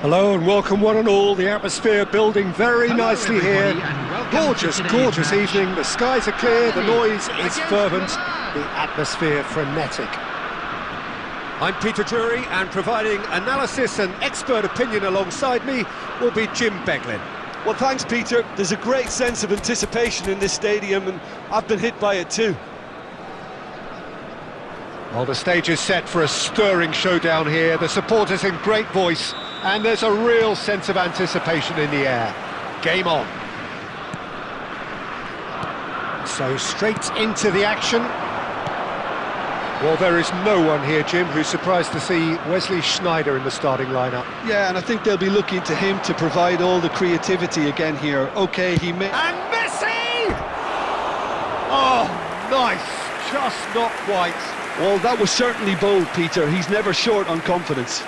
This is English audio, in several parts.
Hello and welcome one and all, the atmosphere building very nicely here. Gorgeous, gorgeous evening, the skies are clear, the noise is fervent, the atmosphere frenetic. I'm Peter Drury, and providing analysis and expert opinion alongside me will be Jim Beglin. Well, thanks Peter, there's a great sense of anticipation in this stadium and I've been hit by it too. Well, the stage is set for a stirring showdown here, the supporters in great voice, and there's a real sense of anticipation in the air. Game on. So straight into the action. Well, there is no one here, Jim, who's surprised to see Wesley Sneijder in the starting lineup. Yeah, and I think they'll be looking to him to provide all the creativity again here. OK, he may... And Messi! Oh, nice, just not quite. Well, that was certainly bold, Peter. He's never short on confidence.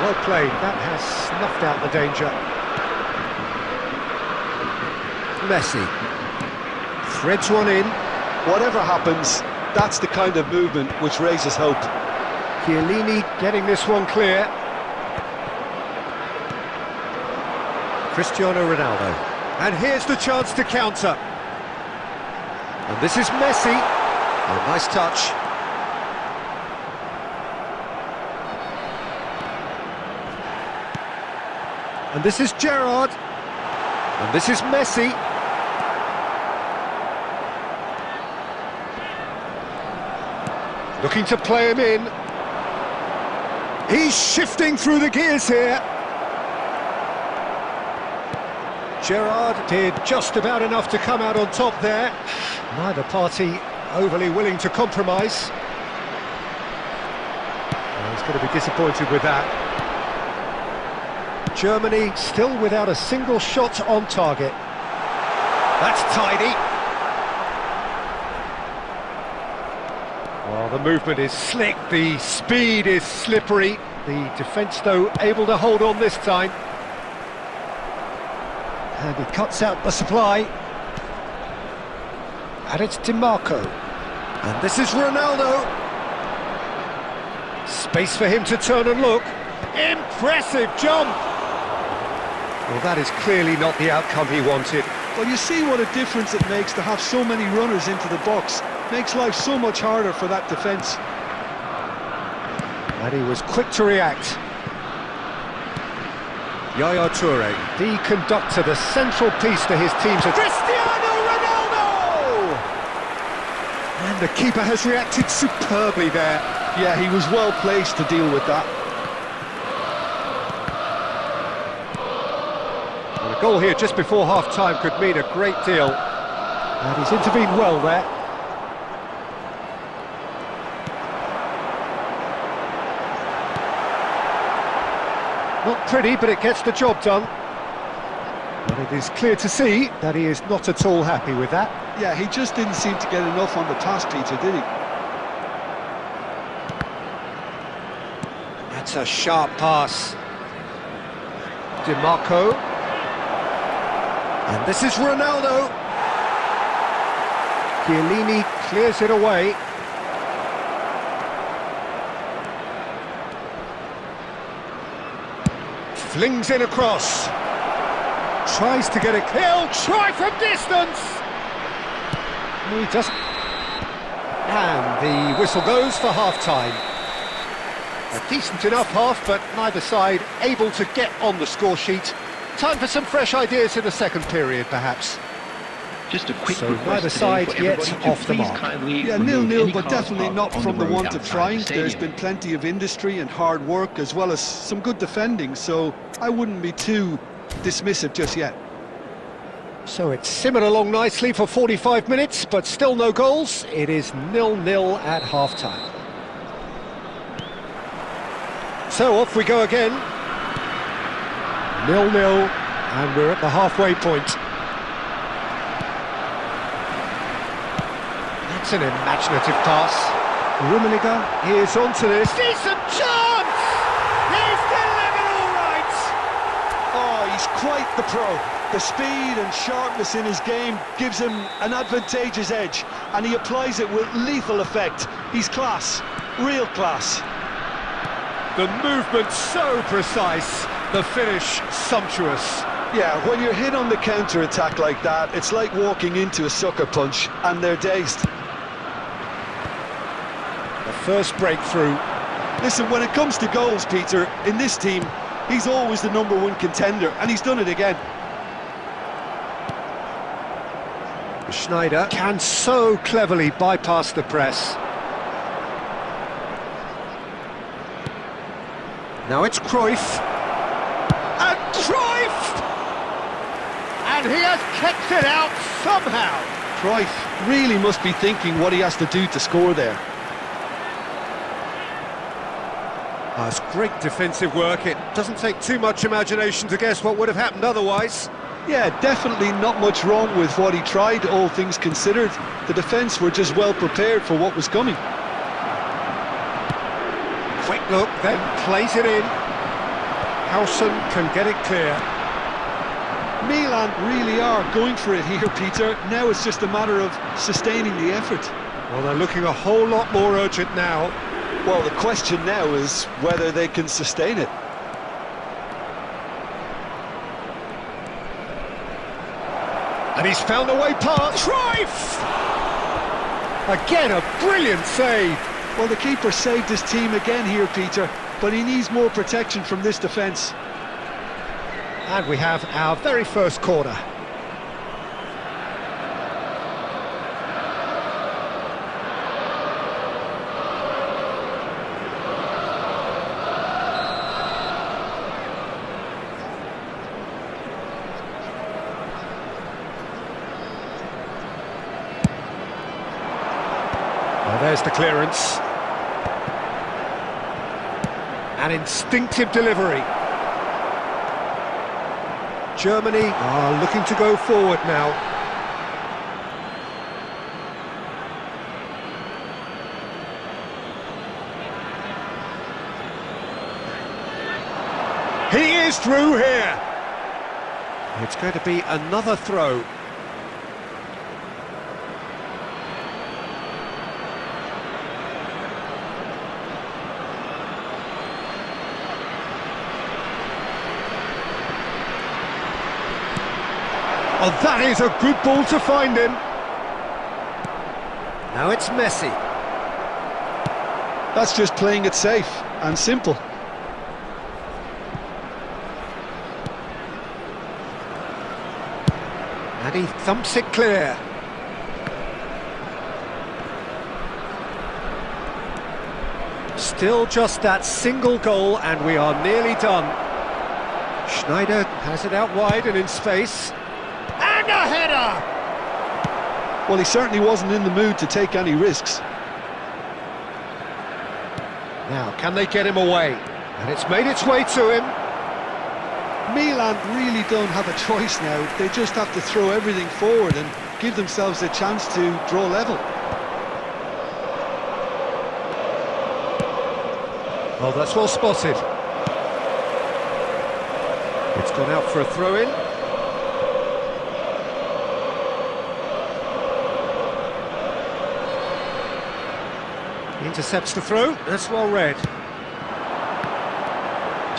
Well played, that has snuffed out the danger. Messi threads one in. Whatever happens, that's the kind of movement which raises hope. Chiellini getting this one clear. Cristiano Ronaldo. And here's the chance to counter. And this is Messi. Oh, nice touch. And this is Gerrard. And this is Messi. Looking to play him in. He's shifting through the gears here. Gerrard did just about enough to come out on top there. Neither party overly willing to compromise. Well, he's going to be disappointed with that. Germany still without a single shot on target. That's tidy. Well, the movement is slick, the speed is slippery. The defence, though, able to hold on this time. And he cuts out the supply. And it's DiMarco. And this is Ronaldo. Space for him to turn and look. Impressive jump! Well, that is clearly not the outcome he wanted. Well, you see what a difference it makes to have so many runners into the box. Makes life so much harder for that defence. And he was quick to react. Yaya Toure, the conductor, the central piece to his team's attack. Cristiano Ronaldo! And the keeper has reacted superbly there. Yeah, he was well placed to deal with that. And a goal here just before half-time could mean a great deal. And he's intervened well there. Not pretty, but it gets the job done. And it is clear to see that he is not at all happy with that. Yeah, he just didn't seem to get enough on the task, Peter, did he? That's a sharp pass. DiMarco. And this is Ronaldo. Chiellini clears it away. Flings in across. Tries to get it. He'll try from distance. He doesn't. And the whistle goes for half-time. A decent enough half, but neither side able to get on the score sheet. Time for some fresh ideas in the second period, perhaps. Just a quick So request neither today side for yet everybody to off the please mark. kindly Yeah, remove 0-0, any but cars definitely parked not on from the road want of outside trying. the There's stadium. been plenty of industry and hard work, as well as some good defending, so I wouldn't be too dismissive just yet. So it's simmered along nicely for 45 minutes, but still no goals. It is 0-0 at half-time. So off we go again. 0-0, and we're at the halfway point. That's an imaginative pass. Rummenigge is onto this. Decent chance! He's delivered all right! Oh, he's quite the pro. The speed and sharpness in his game gives him an advantageous edge, and he applies it with lethal effect. He's class, real class. The movement so precise, the finish sumptuous. Yeah, when you're hit on the counter-attack like that, it's like walking into a sucker punch, and they're dazed. The first breakthrough. Listen, when it comes to goals, Peter, in this team, he's always the #1 contender, and he's done it again. Schneider can so cleverly bypass the press. Now it's Cruyff. And Cruyff! And he has kept it out somehow. Cruyff really must be thinking what he has to do to score there. It's great defensive work. It doesn't take too much imagination to guess what would have happened otherwise. Yeah, definitely not much wrong with what he tried, all things considered. The defence were just well prepared for what was coming. Quick look, then plays it in. Howson can get it clear. Milan really are going for it here, Peter. Now it's just a matter of sustaining the effort. Well, they're looking a whole lot more urgent now. Well, the question now is whether they can sustain it. And he's found a way past. Cruyff! Again, a brilliant save. Well, the keeper saved his team again here, Peter, but he needs more protection from this defence. And we have our very first corner. Well, there's the clearance. An instinctive delivery. Germany are looking to go forward now. He is through here. It's going to be another throw. Oh, that is a good ball to find him. Now it's Messi. That's just playing it safe and simple. And he thumps it clear. Still just that single goal and we are nearly done. Schneider has it out wide and in space. And a header! Well, he certainly wasn't in the mood to take any risks. Now, can they get him away? And it's made its way to him. Milan really don't have a choice now. They just have to throw everything forward and give themselves a chance to draw level. Oh, that's well spotted. It's gone out for a throw-in. Intercepts the throw, that's well read. 2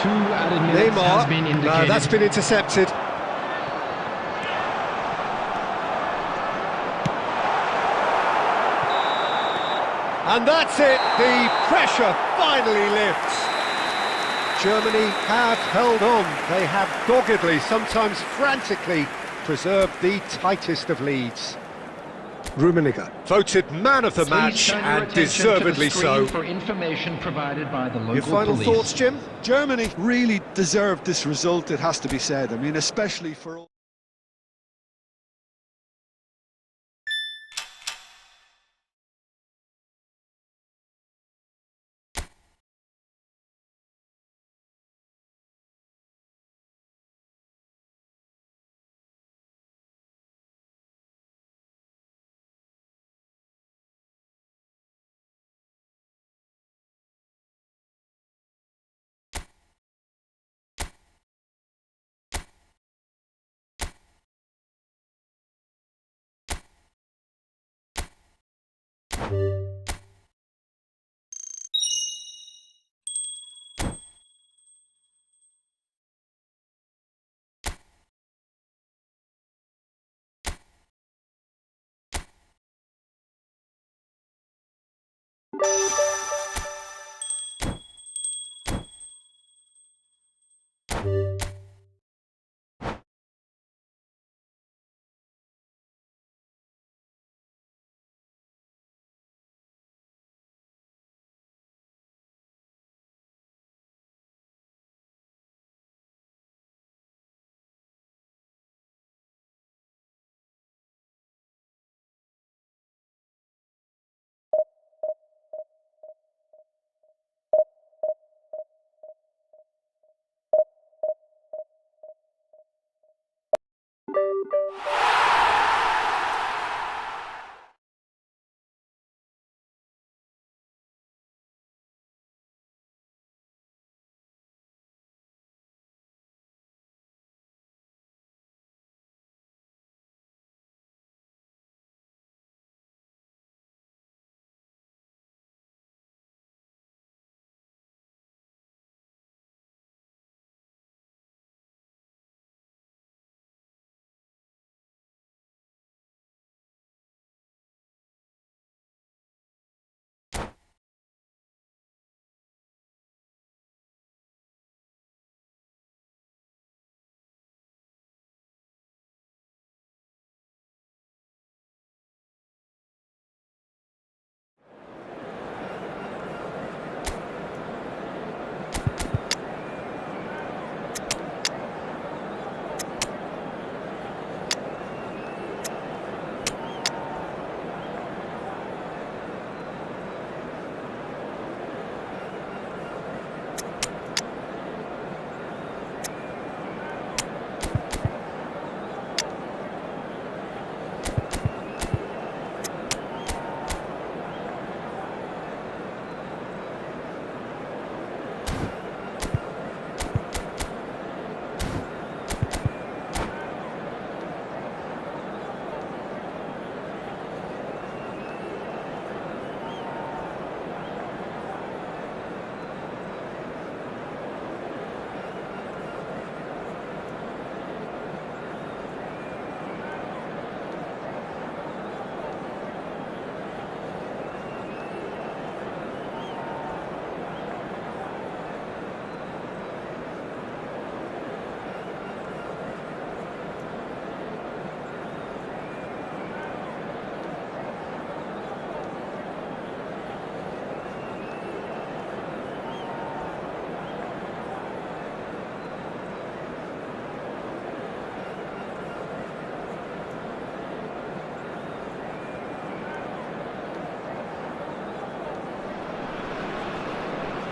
added minutes has been indicated. No, that's been intercepted. And that's it, the pressure finally lifts. Germany have held on, they have doggedly, sometimes frantically, preserved the tightest of leads. Rummenigge, voted man of the match, and deservedly so. For information provided by the local Your final police. thoughts, Jim? Germany really deserved this result, it has to be said. I mean, especially for all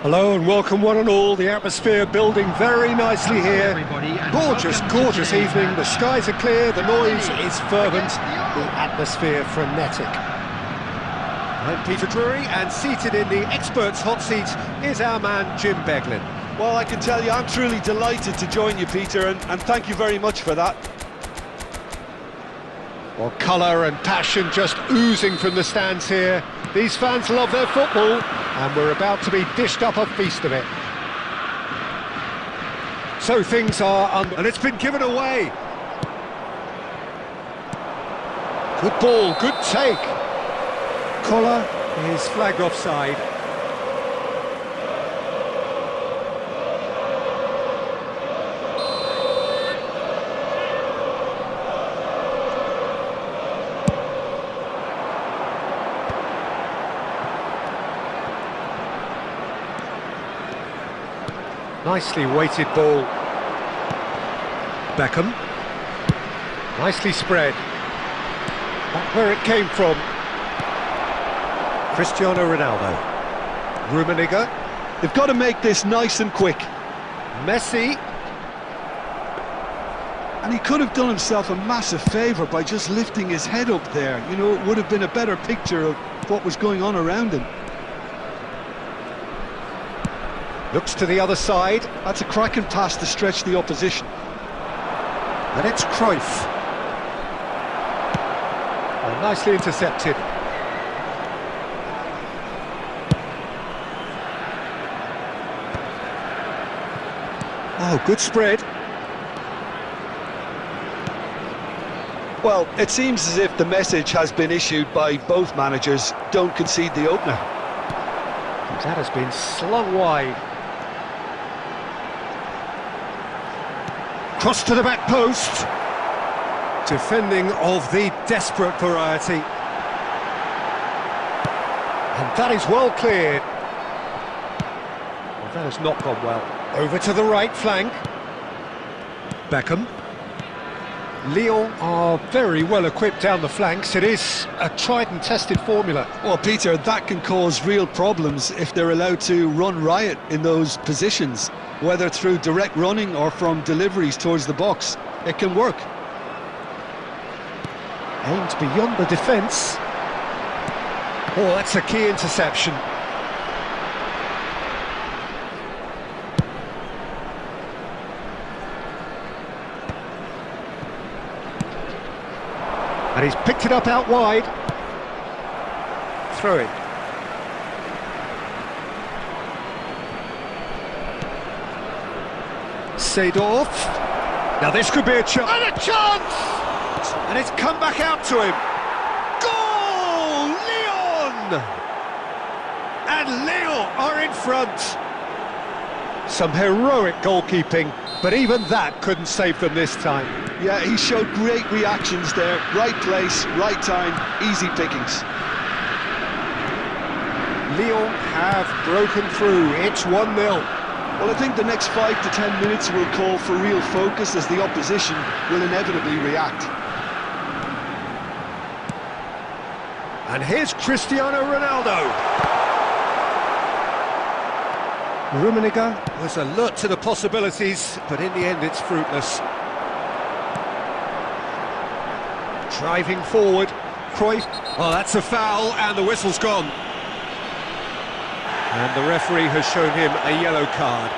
Hello and welcome one and all, the atmosphere building very nicely here. Gorgeous, gorgeous evening, the skies are clear, the noise is fervent, the atmosphere frenetic. I'm Peter Drury, and seated in the experts' hot seat is our man Jim Beglin. Well, I can tell you, I'm truly delighted to join you, Peter, and thank you very much for that. Well, colour and passion just oozing from the stands here. These fans love their football, and we're about to be dished up a feast of it. So things are and it's been given away. Good ball, good take. Collar is flagged offside. Nicely weighted ball. Beckham. Nicely spread. Back where it came from. Cristiano Ronaldo. Rummenigge. They've got to make this nice and quick. Messi. And he could have done himself a massive favour by just lifting his head up there. You know, it would have been a better picture of what was going on around him. Looks to the other side. That's a cracking pass to stretch the opposition. And it's Cruyff. Oh, nicely intercepted. Oh, good spread. Well, it seems as if the message has been issued by both managers: don't concede the opener. That has been slung wide. Cross to the back post. Defending of the desperate variety. And that is well cleared. Well, that has not gone well. Over to the right flank. Beckham. Lyon are very well equipped down the flanks. It is a tried and tested formula. Well, Peter, that can cause real problems if they're allowed to run riot in those positions, whether through direct running or from deliveries towards the box. It can work. Aimed beyond the defence. Oh, that's a key interception. And he's picked it up out wide. Throw it. Seedorf. Now this could be a chance. And a chance! And it's come back out to him. Goal! Lyon! And Lyon are in front. Some heroic goalkeeping, but even that couldn't save them this time. Yeah, he showed great reactions there. Right place, right time, easy pickings. Lyon have broken through. It's 1-0. Well, I think the next 5 to 10 minutes will call for real focus, as the opposition will inevitably react. And here's Cristiano Ronaldo. Rummenigge was alert to the possibilities, but in the end it's fruitless. Driving forward, Cruyff. Oh, that's a foul, and the whistle's gone. And the referee has shown him a yellow card.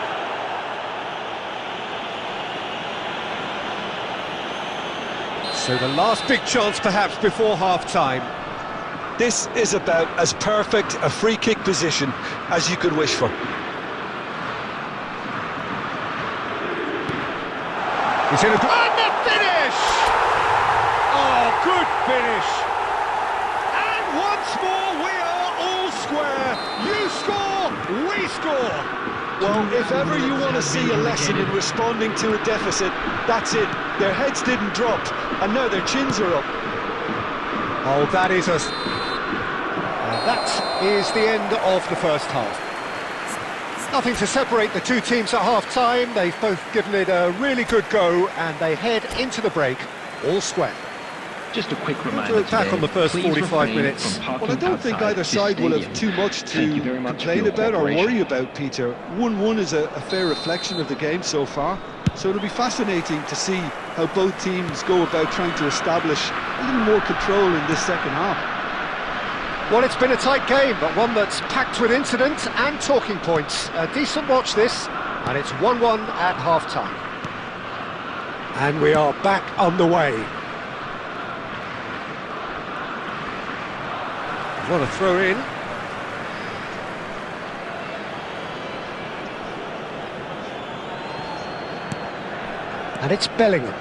So the last big chance perhaps before half-time. This is about as perfect a free kick position as you could wish for. He's in a... And the finish! Oh, good finish! And once more we are all square. You score, we score. Well, if ever you want to see a lesson in responding to a deficit, that's it. Their heads didn't drop, and now their chins are up. Oh, that is a... that is the end of the first half. Nothing to separate the two teams at half-time. They've both given it a really good go, and they head into the break all square. Just a quick To reminder attack today, on the first please 45 refrain minutes. from parking Well, I don't think outside either this side will have stadium. too much to Thank you very much for complain your about or cooperation. worry about, Peter. 1-1 is a fair reflection of the game so far, so it'll be fascinating to see how both teams go about trying to establish a little more control in this second half. Well, it's been a tight game, but one that's packed with incident and talking points. A decent watch this, and it's 1-1 at half-time. And we are back underway. What a throw in. And it's Bellingham.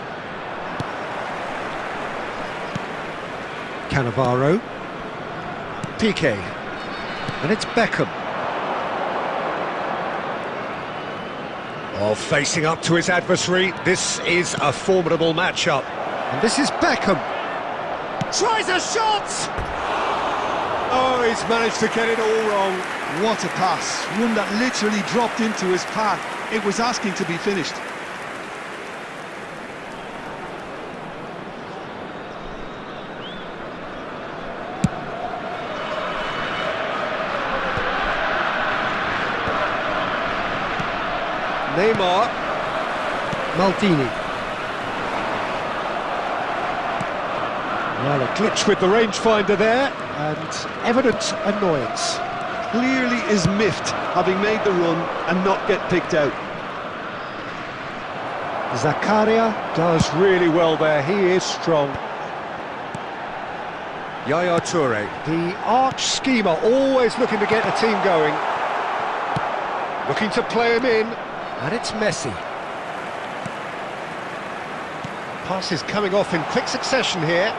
Cannavaro. Piqué. And it's Beckham. Oh, facing up to his adversary. This is a formidable matchup. And this is Beckham. Tries a shot! Oh, he's managed to get it all wrong. What a pass, one that literally dropped into his path. It was asking to be finished. Neymar. Maldini. Well, a glitch with the rangefinder there, and evident annoyance. Clearly is miffed, having made the run and not get picked out. Zakaria does really well there, he is strong. Yaya Toure, the arch schemer, always looking to get the team going. Looking to play him in, and it's Messi. Passes coming off in quick succession here.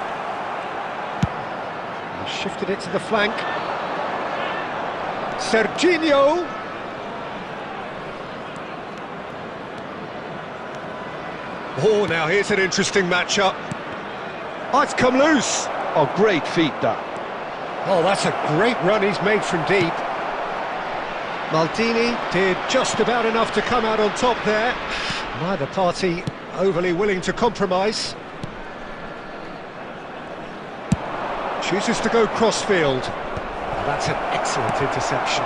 He shifted it to the flank. Serginho. Oh, now here's an interesting matchup. Oh, it's come loose. Oh, great feat, that. Oh, that's a great run he's made from deep. Maldini did just about enough to come out on top there. Neither party overly willing to compromise. Chooses to go crossfield. Oh, that's an excellent interception.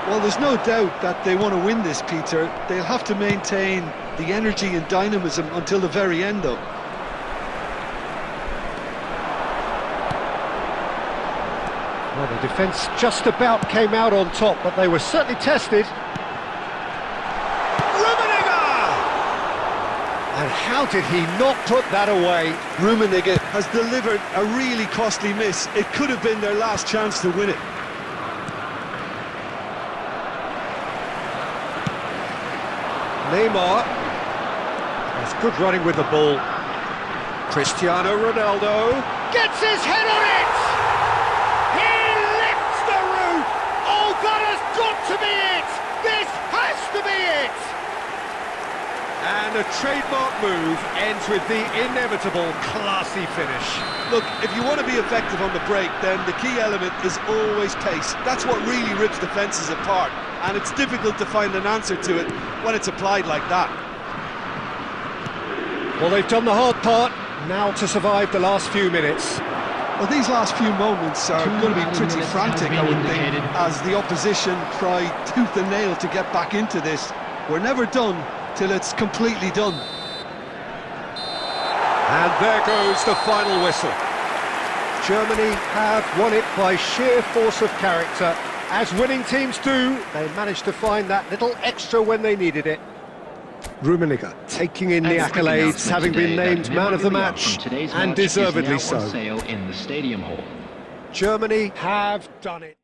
Well, there's no doubt that they want to win this, Peter. They'll have to maintain the energy and dynamism until the very end, though. Well, the defence just about came out on top, but they were certainly tested. And how did he not put that away? Rummenigge has delivered a really costly miss. It could have been their last chance to win it. Neymar. That's good running with the ball. Cristiano Ronaldo gets his head on it! He lifts the roof! Oh, that has got to be it! This has to be it! And a trademark move ends with the inevitable classy finish. Look, if you want to be effective on the break, then the key element is always pace. That's what really rips defences apart, and it's difficult to find an answer to it when it's applied like that. Well, they've done the hard part, now to survive the last few minutes. Well, these last few moments are going to be pretty frantic, I would think, as the opposition try tooth and nail to get back into this. We're never done till it's completely done. And there goes the final whistle. Germany have won it by sheer force of character. As winning teams do, they managed to find that little extra when they needed it. Rummenigge taking in the accolades, having been named man of the match, and deservedly so. In the stadium hall. Germany have done it.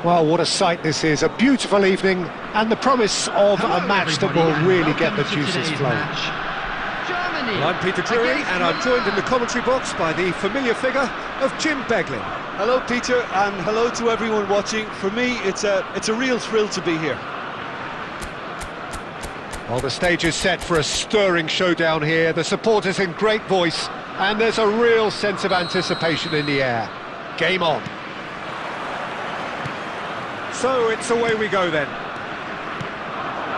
Well, what a sight this is, a beautiful evening and the promise of a match that will really get the juices flowing. Well, I'm Peter Drury and I'm joined in the commentary box by the familiar figure of Jim Beglin. Hello Peter, and hello to everyone watching. For me, it's a real thrill to be here. Well, the stage is set for a stirring showdown here, the supporters in great voice, and there's a real sense of anticipation in the air. Game on. So it's away we go then.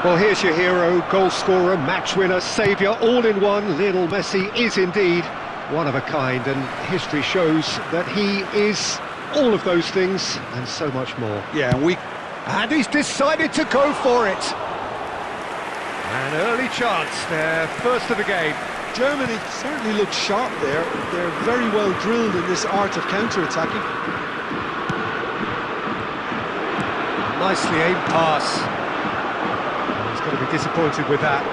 Well, here's your hero, goal scorer, match winner, saviour, all in one. Lionel Messi is indeed one of a kind, and history shows that he is all of those things and so much more. Yeah, and he's decided to go for it. An early chance, their first of the game. Germany certainly look sharp there. They're very well drilled in this art of counter-attacking. Nicely aimed pass. He's going to be disappointed with that.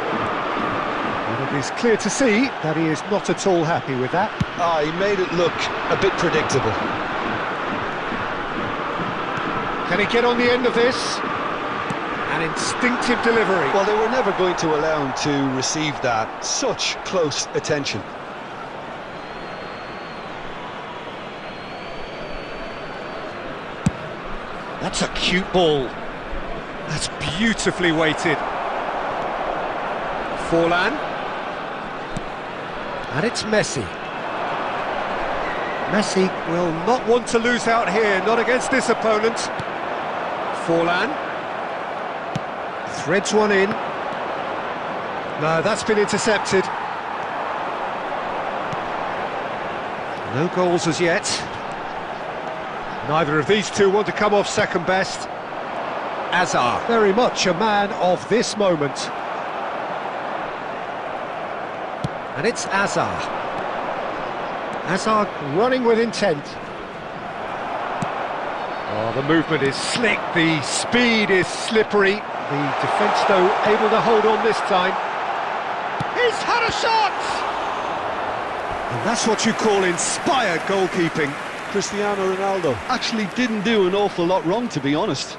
And it is clear to see that he is not at all happy with that. He made it look a bit predictable. Can he get on the end of this? An instinctive delivery. Well, they were never going to allow him to receive that. Such close attention. That's a cute ball. That's beautifully weighted. Forlan. And it's Messi. Messi will not want to lose out here, not against this opponent. Forlan. Threads one in. No, that's been intercepted. No goals as yet. Neither of these two want to come off second best. Hazard, very much a man of this moment. And it's Hazard. Hazard running with intent. Oh, the movement is slick, the speed is slippery. The defence, though, able to hold on this time. He's had a shot! And that's what you call inspired goalkeeping. Cristiano Ronaldo actually didn't do an awful lot wrong, to be honest.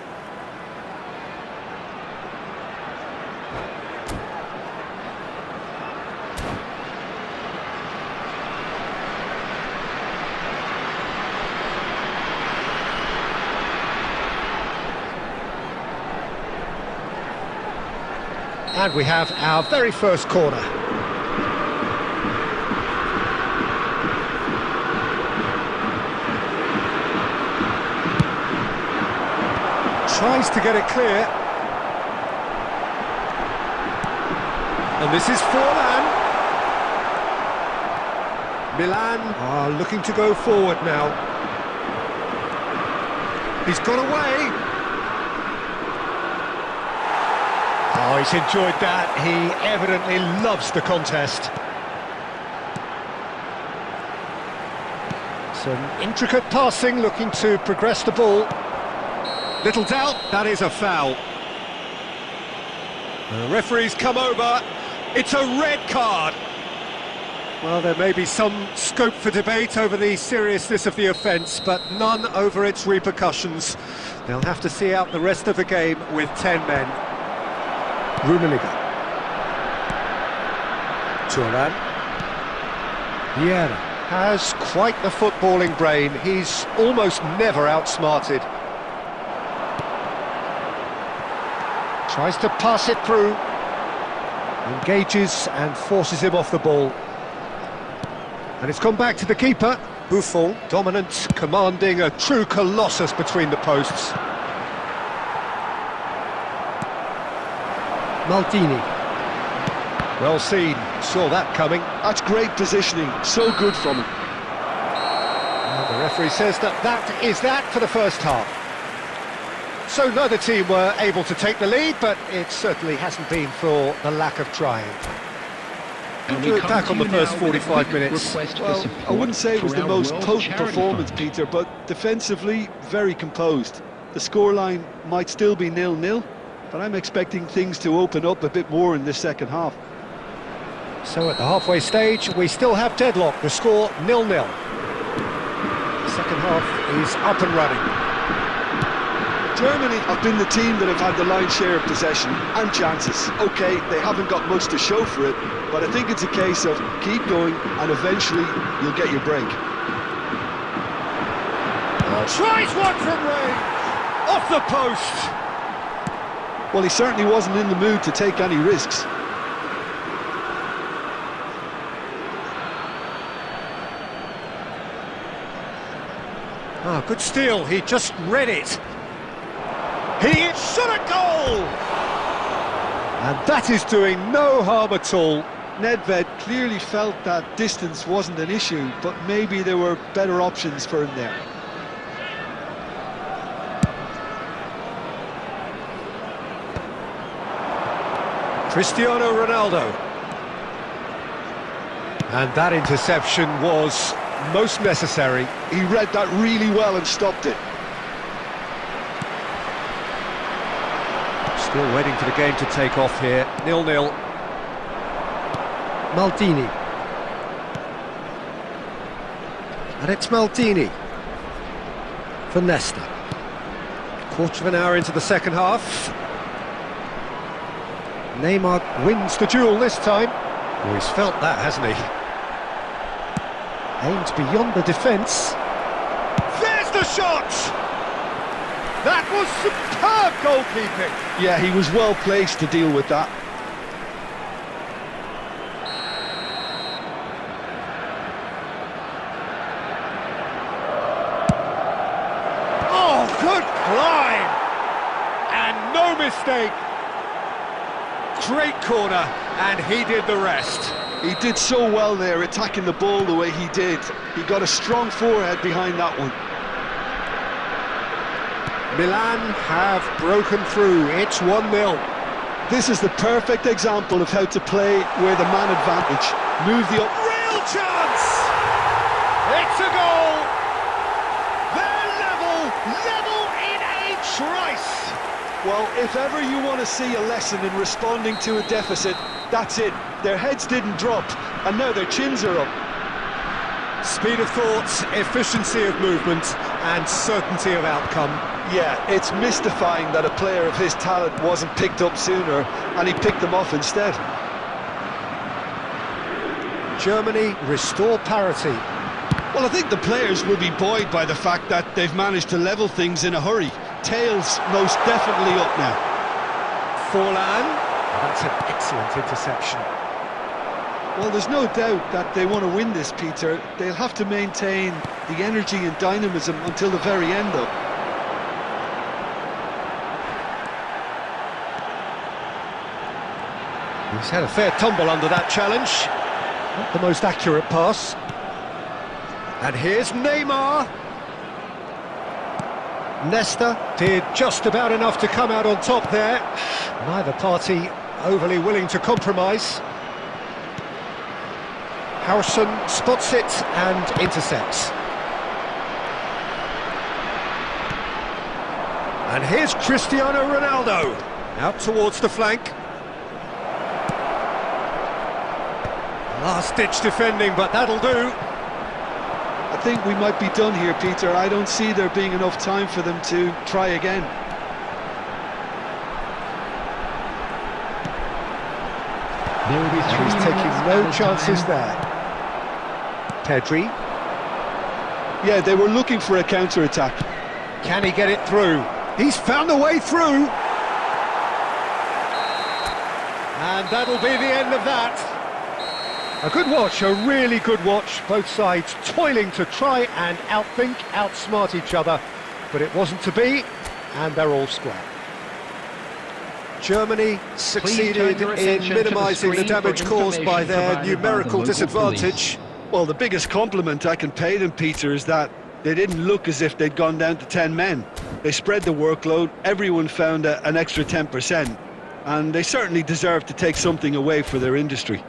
And we have our very first corner. Tries to get it clear. And this is Forlan. Milan are looking to go forward now. He's got away. Oh, he's enjoyed that. He evidently loves the contest. Some intricate passing, looking to progress the ball. Little doubt, that is a foul. The referee's come over. It's a red card. Well, there may be some scope for debate over the seriousness of the offence, but none over its repercussions. They'll have to see out the rest of the game with 10 men. Rummenigge. Thuram. Vieira has quite the footballing brain. He's almost never outsmarted. Tries to pass it through. Engages and forces him off the ball. And it's gone back to the keeper. Buffon, dominant, commanding, a true colossus between the posts. Maldini. Well seen, saw that coming. That's great positioning, so good from him. And the referee says that is that for the first half. So neither team were able to take the lead, but it certainly hasn't been for the lack of trying. Good attack on the first 45 minutes. Well, I wouldn't say it was the most potent performance, Peter, but defensively, very composed. The scoreline might still be 0-0, but I'm expecting things to open up a bit more in this second half. So at the halfway stage, we still have deadlock. The score 0-0. The second half is up and running. Germany have been the team that have had the lion's share of possession and chances. OK, they haven't got much to show for it, but I think it's a case of keep going and eventually you'll get your break. Tries one from range! Off the post! Well, he certainly wasn't in the mood to take any risks. Ah, good steal, he just read it. He shot a goal! And that is doing no harm at all. Nedved clearly felt that distance wasn't an issue, but maybe there were better options for him there. Cristiano Ronaldo. And that interception was most necessary. He read that really well and stopped it. Still waiting for the game to take off here. 0-0. Maldini. And it's Maldini for Nesta. Quarter of an hour into the second half. Neymar wins the duel this time. Oh, he's felt that, hasn't he? Aims beyond the defence. There's the shot! That was superb goalkeeping! Yeah, he was well placed to deal with that. mistake. Great corner, and he did the rest. He did so well there, attacking the ball the way he did. He got a strong forehead behind that one. Milan have broken through. It's 1-0. This is the perfect example of how to play with a man advantage. Move the up. Real chance! It's a goal! They're level in a trice! Well, if ever you want to see a lesson in responding to a deficit, that's it. Their heads didn't drop, and now their chins are up. Speed of thoughts, efficiency of movement, and certainty of outcome. Yeah, it's mystifying that a player of his talent wasn't picked up sooner, and he picked them off instead. Germany restore parity. Well, I think the players will be buoyed by the fact that they've managed to level things in a hurry. Tails most definitely up now. Forlan, that's an excellent interception. Well, there's no doubt that they want to win this, Peter. They'll have to maintain the energy and dynamism until the very end, though. He's had a fair tumble under that challenge. Not the most accurate pass. And here's Neymar. Nesta did just about enough to come out on top there. Neither party overly willing to compromise. Harrison spots it and intercepts. And here's Cristiano Ronaldo. Out towards the flank. Last-ditch defending, but that'll do. I think we might be done here, Peter. I don't see there being enough time for them to try again. There will be three. He's taking no chances there. Pedri. Yeah, they were looking for a counter-attack. Can he get it through? He's found a way through. And that'll be the end of that. A good watch, a really good watch. Both sides toiling to try and outthink, outsmart each other. But it wasn't to be, and they're all square. Germany succeeded in minimising the damage caused by their numerical disadvantage. Well, the biggest compliment I can pay them, Peter, is that they didn't look as if they'd gone down to 10 men. They spread the workload, everyone found an extra 10%, and they certainly deserve to take something away for their industry.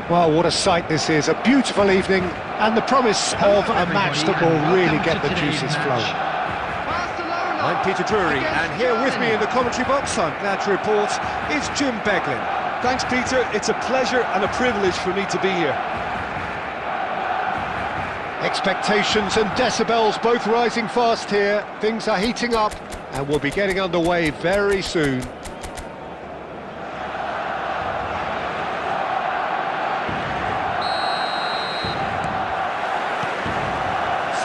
Well, what a sight this is, a beautiful evening, and the promise of a match that will really get the juices flowing. I'm Peter Drury, and here with me in the commentary box, I'm glad to report, is Jim Beglin. Thanks, Peter. It's a pleasure and a privilege for me to be here. Expectations and decibels both rising fast here. Things are heating up, and we'll be getting underway very soon.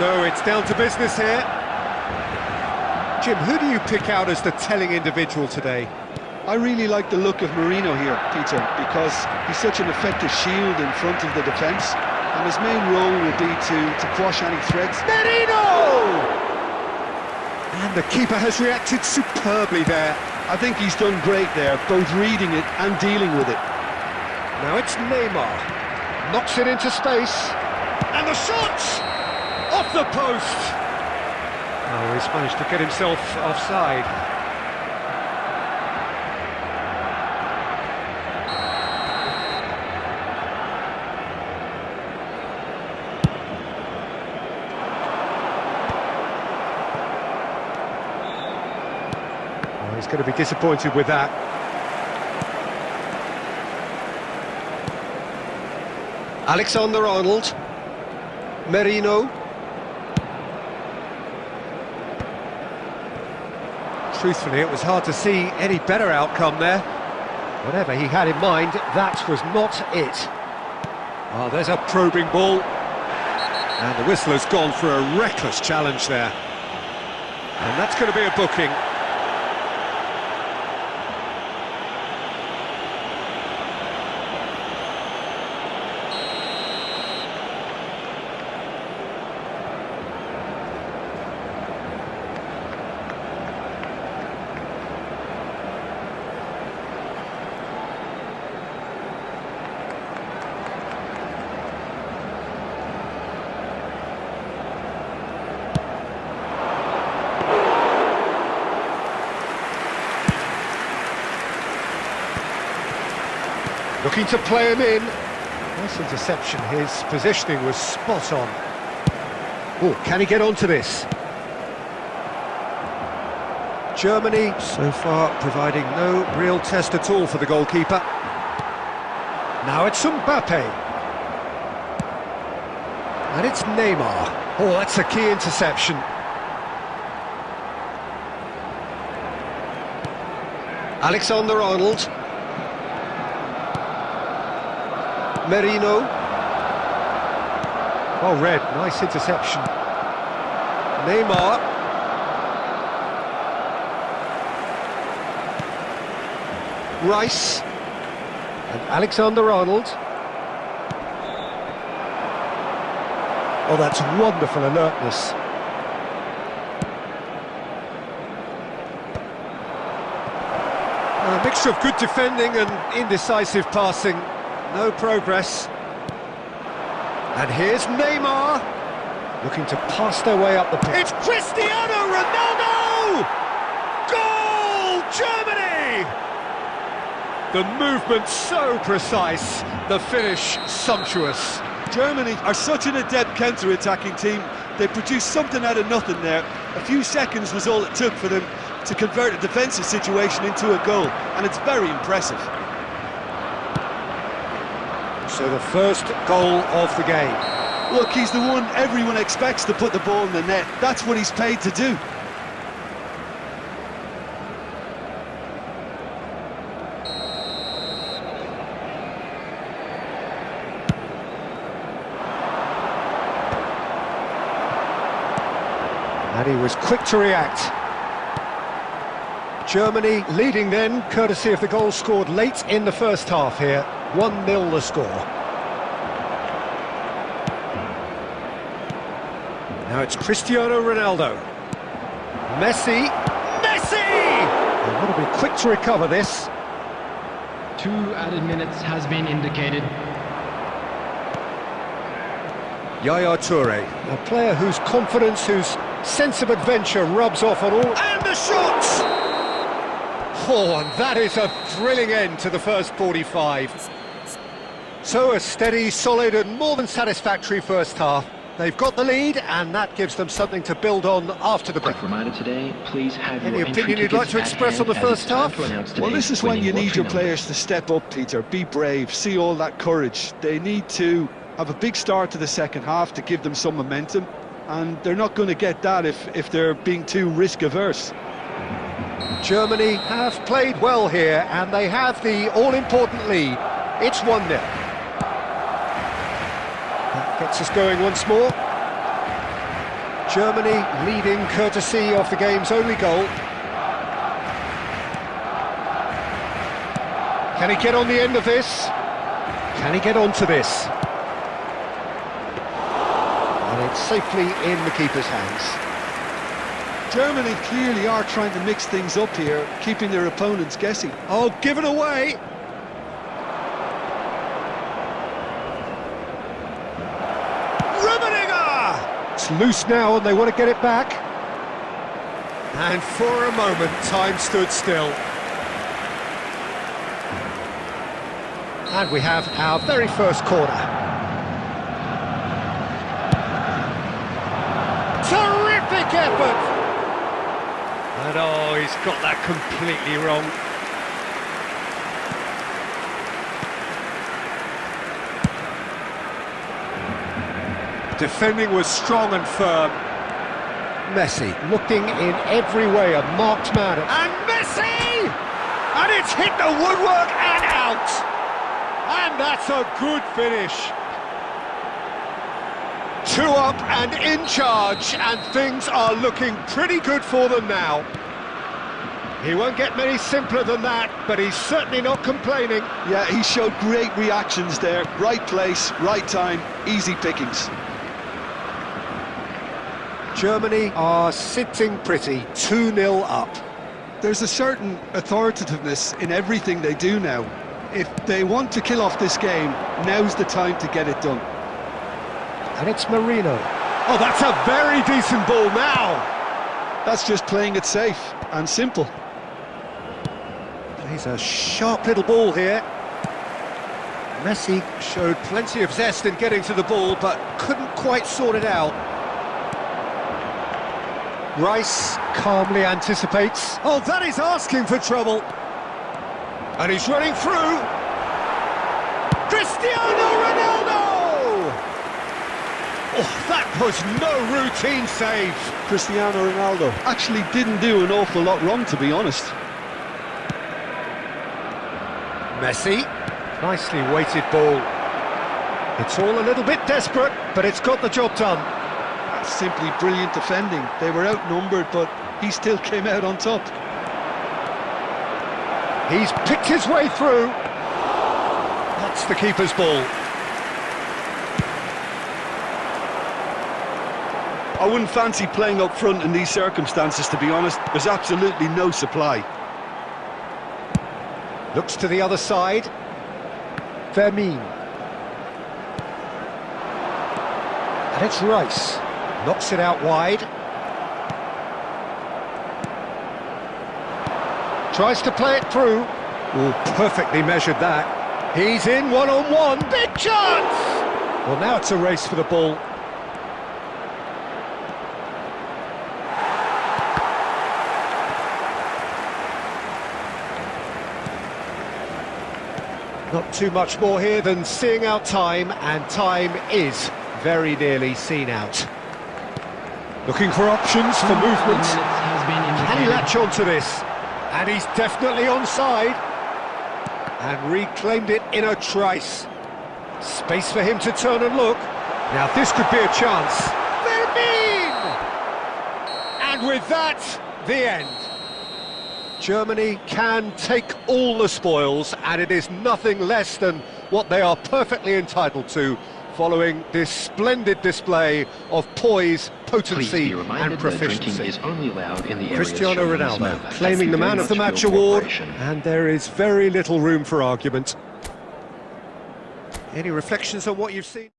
So it's down to business here. Jim, who do you pick out as the telling individual today? I really like the look of Marino here, Peter, because he's such an effective shield in front of the defence, and his main role will be to quash any threats. Marino! And the keeper has reacted superbly there. I think he's done great there, both reading it and dealing with it. Now it's Neymar. Knocks it into space. And the shot! Off the post! Oh, he's managed to get himself offside. Oh, he's going to be disappointed with that. Alexander-Arnold. Merino. Truthfully, it was hard to see any better outcome there. Whatever he had in mind, that was not it. Oh, there's a probing ball. And the whistle has gone for a reckless challenge there. And that's going to be a booking. Looking to play him in. Nice interception, his positioning was spot on. Oh, can he get onto this? Germany, so far, providing no real test at all for the goalkeeper. Now it's Mbappe. And it's Neymar. Oh, that's a key interception. Alexander-Arnold. Merino. Well read, nice interception. Neymar. Rice. And Alexander-Arnold. Oh, that's wonderful alertness. A mixture of good defending and indecisive passing. No progress. And here's Neymar, looking to pass their way up the pitch. It's Cristiano Ronaldo! Goal, Germany! The movement so precise, the finish sumptuous. Germany are such an adept counter-attacking team. They produced something out of nothing there. A few seconds was all it took for them to convert a defensive situation into a goal, and it's very impressive. So the first goal of the game. Look, he's the one everyone expects to put the ball in the net. That's what he's paid to do. And he was quick to react. Germany leading then, courtesy of the goal scored late in the first half here. 1-0 the score. Now it's Cristiano Ronaldo. Messi. And want to be quick to recover this. 2 added minutes has been indicated. Yaya Toure. A player whose confidence, whose sense of adventure rubs off on all. And the shot! Oh, and that is a thrilling end to the first 45. So a steady, solid and more than satisfactory first half. They've got the lead and that gives them something to build on after the break. Quick reminder today, please have Any your entry opinion you'd like to tickets at express on the hand as first it's time half? to announce Well, this today's is when you winning need your lottery players to step up, Peter. Be brave, see all that courage. They need to have a big start to the second half to give them some momentum, and they're not going to get that if they're being too risk-averse. Germany have played well here and they have the all-important lead. It's 1-0. That gets us going once more. Germany leading courtesy of the game's only goal. Can he get on the end of this? Can he get onto this? And it's safely in the keeper's hands. Germany clearly are trying to mix things up here, keeping their opponents guessing. Oh, given away! It's loose now and they want to get it back. And for a moment, time stood still. And we have our very first corner. Terrific effort! And oh, he's got that completely wrong. Defending was strong and firm. Messi looking in every way, a marked man. And Messi! And it's hit the woodwork and out! And that's a good finish. 2 up and in charge, and things are looking pretty good for them now. He won't get many simpler than that, but he's certainly not complaining. Yeah, he showed great reactions there. Right place, right time, easy pickings. Germany are sitting pretty, 2-0 up. There's a certain authoritativeness in everything they do now. If they want to kill off this game, now's the time to get it done. And it's Marino. Oh, that's a very decent ball now. That's just playing it safe and simple. He's a sharp little ball here. Messi showed plenty of zest in getting to the ball, but couldn't quite sort it out. Rice calmly anticipates. Oh, that is asking for trouble. And he's running through. Cristiano Ronaldo! Oh, that was no routine save. Cristiano Ronaldo actually didn't do an awful lot wrong, to be honest. Messi, nicely weighted ball. It's all a little bit desperate, but it's got the job done. That's simply brilliant defending. They were outnumbered, but he still came out on top. He's picked his way through. That's the keeper's ball. I wouldn't fancy playing up front in these circumstances, to be honest. There's absolutely no supply. Looks to the other side. Vermin. And it's Rice. Knocks it out wide. Tries to play it through. Oh, perfectly measured that. He's in one-on-one. Big chance! Well, now it's a race for the ball. Not too much more here than seeing out time, and time is very nearly seen out. Looking for options for movement. Can he latch onto this? And he's definitely onside. And reclaimed it in a trice. Space for him to turn and look. Now this could be a chance. Vermin! And with that, the end. Germany can take all the spoils, and it is nothing less than what they are perfectly entitled to, following this splendid display of poise, potency and proficiency. Is only allowed in the Cristiano Ronaldo claiming the Man of the Match award, and there is very little room for argument. Any reflections on what you've seen?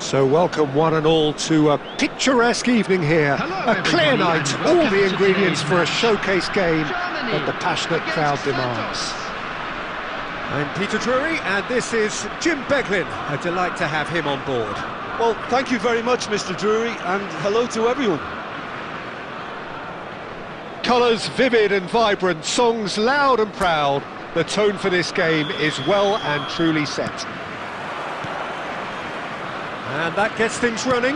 So welcome one and all to a picturesque evening here. Hello, A clear everybody, night, and all welcome the to ingredients today's for a match. showcase game Germany that the passionate against crowd Santos. demands. I'm Peter Drury, and this is Jim Beglin. A delight to have him on board. Well, thank you very much, Mr. Drury, and hello to everyone. Colours vivid and vibrant, songs loud and proud. The tone for this game is well and truly set. And that gets things running.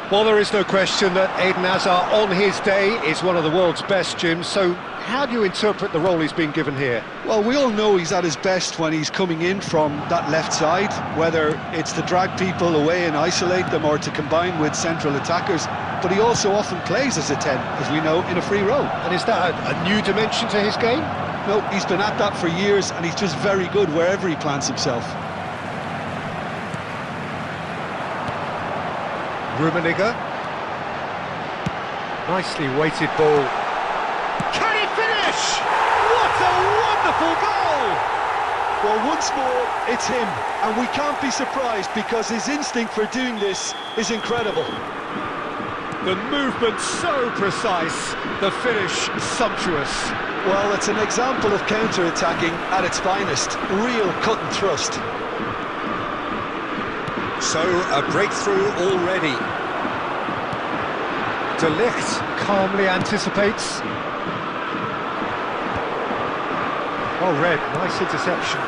Well, there is no question that Eden Hazard on his day is one of the world's best, Jim, so how do you interpret the role he's been given here? Well, we all know he's at his best when he's coming in from that left side, whether it's to drag people away and isolate them or to combine with central attackers. But he also often plays as a 10, as we know, in a free role. And is that a new dimension to his game? No, he's been at that for years, and he's just very good wherever he plants himself. Rummenigge. Nicely weighted ball. Can he finish? What a wonderful goal! Well, once more, it's him, and we can't be surprised because his instinct for doing this is incredible. The movement so precise, the finish sumptuous. Well, it's an example of counter-attacking at its finest. Real cut and thrust. So, a breakthrough already. De Ligt calmly anticipates. Well read, nice interception.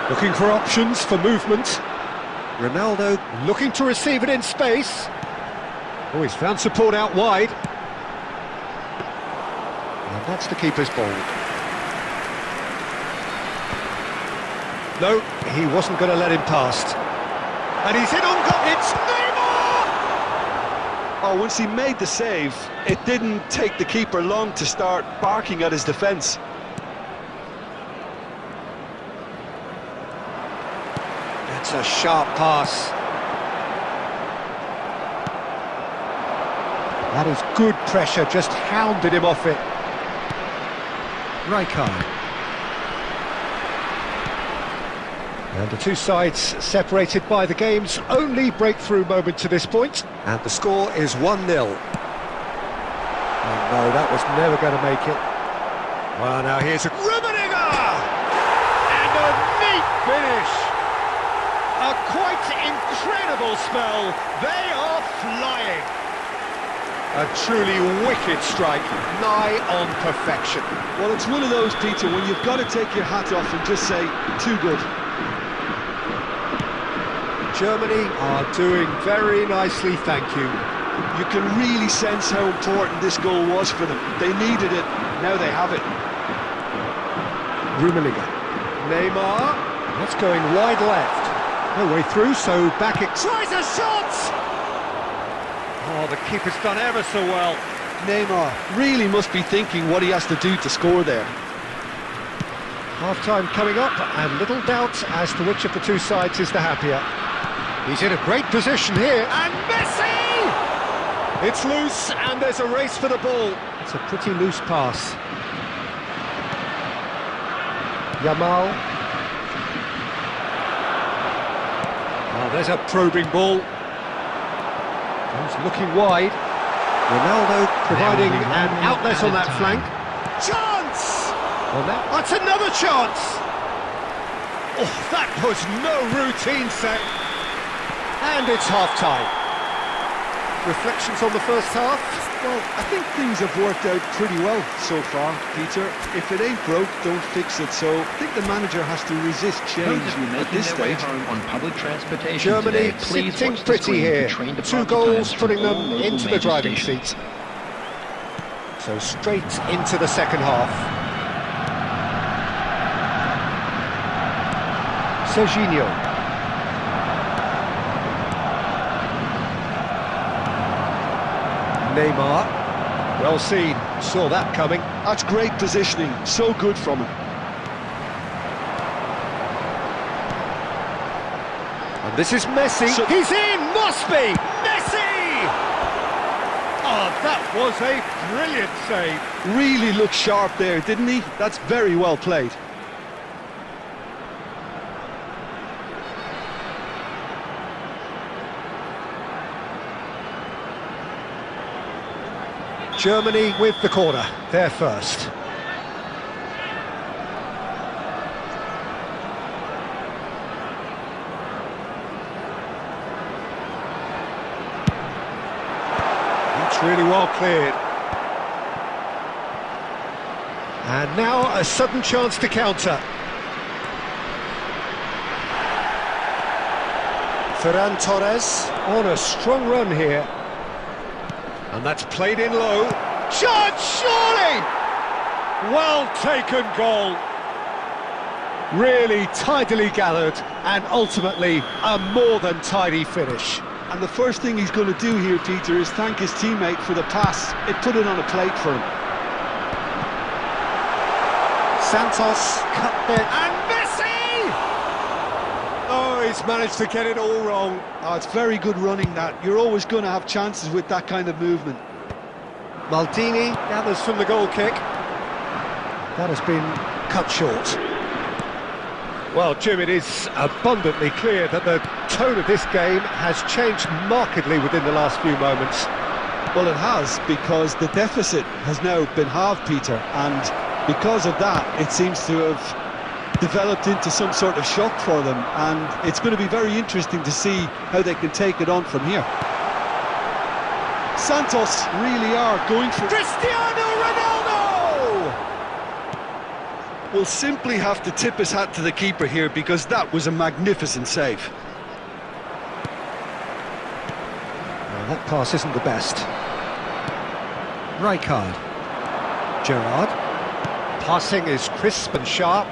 Looking for options for movement. Ronaldo looking to receive it in space. Oh, he's found support out wide. And that's the keeper's ball. No, he wasn't going to let him past. And he's in on goal. It's Neymar! Oh, once he made the save, it didn't take the keeper long to start barking at his defence. That's a sharp pass. That is good pressure, just hounded him off it. Rijkaard. And the two sides separated by the game's only breakthrough moment to this point. And the score is 1-0. Oh no, that was never going to make it. Well, now here's a Rummenigge! And a neat finish! A quite incredible spell. They are flying. A truly wicked strike, nigh on perfection. Well, it's one of those, Peter, when you've got to take your hat off and just say, too good. Germany are doing very nicely, thank you. You can really sense how important this goal was for them. They needed it, now they have it. Rummenigge. Neymar. That's going wide left. No way through, so back it tries a shot! Oh, the keeper's done ever so well. Neymar really must be thinking what he has to do to score there. Half-time coming up, and little doubt as to which of the two sides is the happier. He's in a great position here, and Messi! It's loose, and there's a race for the ball. It's a pretty loose pass. Yamal. Oh, there's a probing ball. He's looking wide. Ronaldo providing an outlet on that flank. Chance! Well, that's another chance! Oh, that was no routine set. And it's half-time. Reflections on the first half? Well, I think things have worked out pretty well so far, Peter. If it ain't broke, don't fix it. So I think the manager has to resist change Those of you at making this their way stage. home on public transportation Germany today, please sitting watch the pretty screen here. for train 2 departure goals times putting from them all local into the major driving stations. seat. So straight into the second half. Serginho. Neymar. Well seen, saw that coming. That's great positioning, so good from him. And this is Messi. He's in, must be! Messi! Oh, that was a brilliant save. Really looked sharp there, didn't he? That's very well played. Germany with the corner, they're first. It's really well cleared. And now a sudden chance to counter. Ferran Torres on a strong run here. And that's played in low. Shot, surely! Well taken goal. Really tidily gathered and ultimately a more than tidy finish. And the first thing he's going to do here, Peter, is thank his teammate for the pass. It put it on a plate for him. Santos cut there. And Messi! Oh, he's managed to get it all wrong. Oh, it's very good running, that. You're always going to have chances with that kind of movement. Maldini gathers from the goal kick. That has been cut short. Well, Jim, it is abundantly clear that the tone of this game has changed markedly within the last few moments. Well, it has, because the deficit has now been halved, Peter, and because of that, it seems to have developed into some sort of shock for them, and it's going to be very interesting to see how they can take it on from here. Santos really are going for Cristiano Ronaldo! Will simply have to tip his hat to the keeper here, because that was a magnificent save. Well, that pass isn't the best. Rijkaard. Gerrard. Passing is crisp and sharp.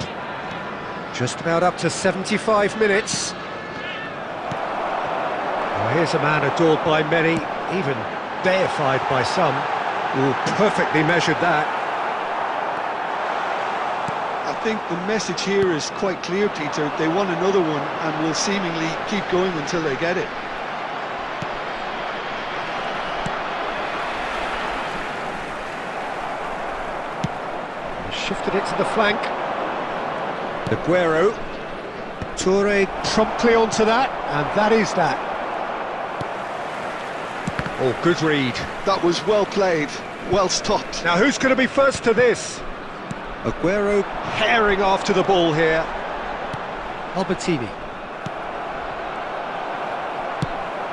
Just about up to 75 minutes. Oh, here's a man adored by many, even deified by some. Oh, perfectly measured that. I think the message here is quite clear, Peter. They want another one and will seemingly keep going until they get it. Shifted it to the flank. Aguero. Toure promptly onto that, and that is that. Oh, good read. That was well played, well stopped. Now who's going to be first to this? Aguero herring after the ball here. Albertini.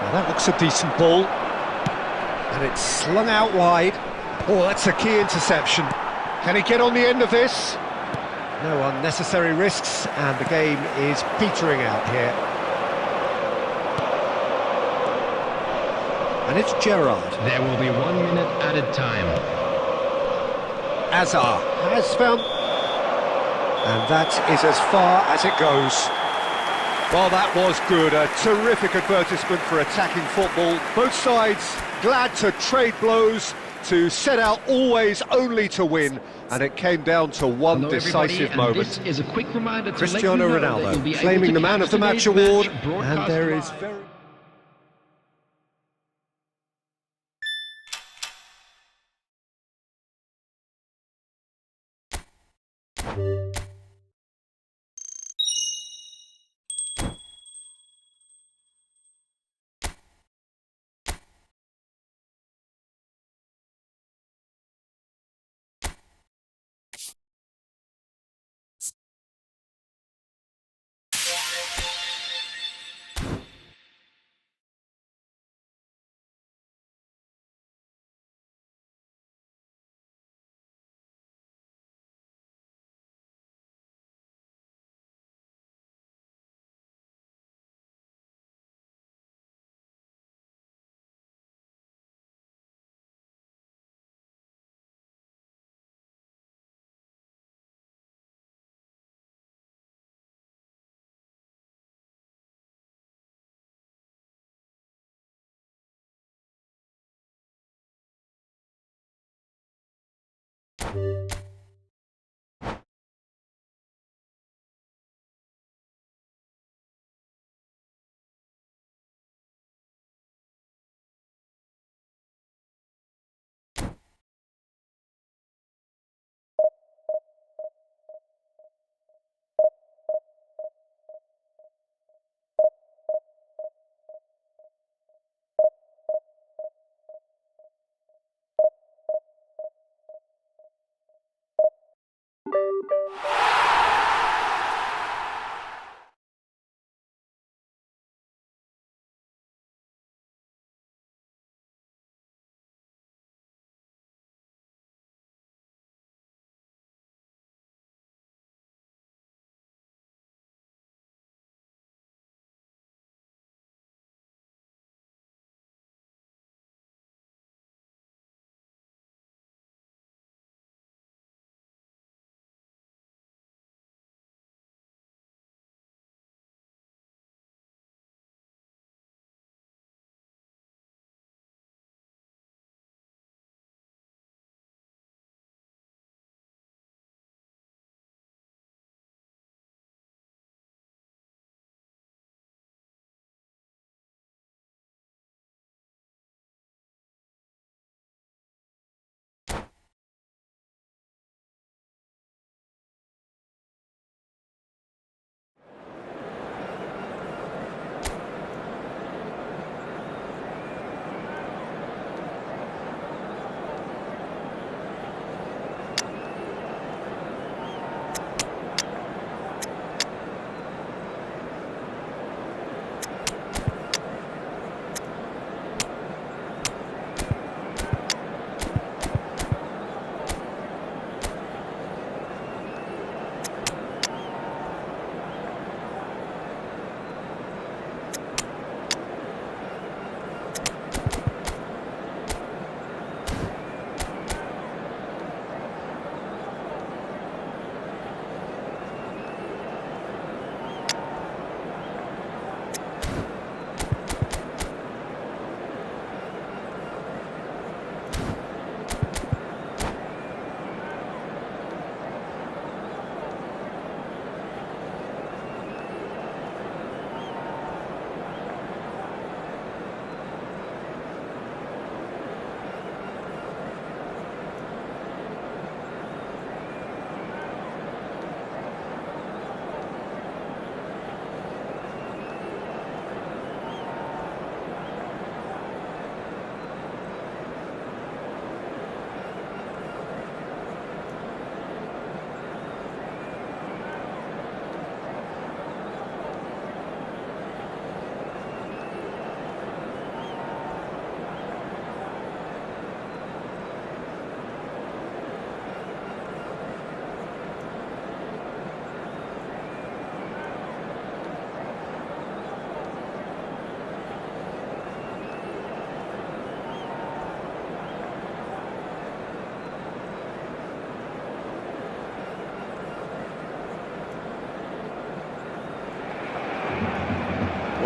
Now that looks a decent ball. And it's slung out wide. Oh, that's a key interception. Can he get on the end of this? No unnecessary risks, and the game is petering out here. And it's Gerrard. There will be 1 minute added time. Azar has found... And that is as far as it goes. Well, that was good. A terrific advertisement for attacking football. Both sides glad to trade blows, to set out always only to win, and it came down to one Hello, decisive everybody, moment. and this is a quick reminder to Cristiano let you know that Ronaldo you'll be able claiming to the Man catch of the Match today's award, match and broadcast there is live. very...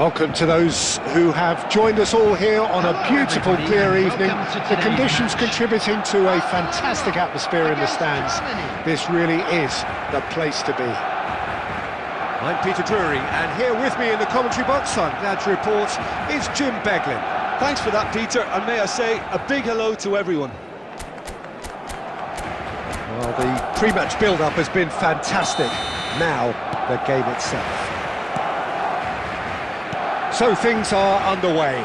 Welcome to those who have joined us all here on a beautiful, clear evening. The conditions contributing to a fantastic atmosphere in the stands. This really is the place to be. I'm Peter Drury, and here with me in the commentary box, I'm glad to report, is Jim Beglin. Thanks for that, Peter, and may I say a big hello to everyone. Well, the pre-match build-up has been fantastic. Now, the game itself. So things are underway.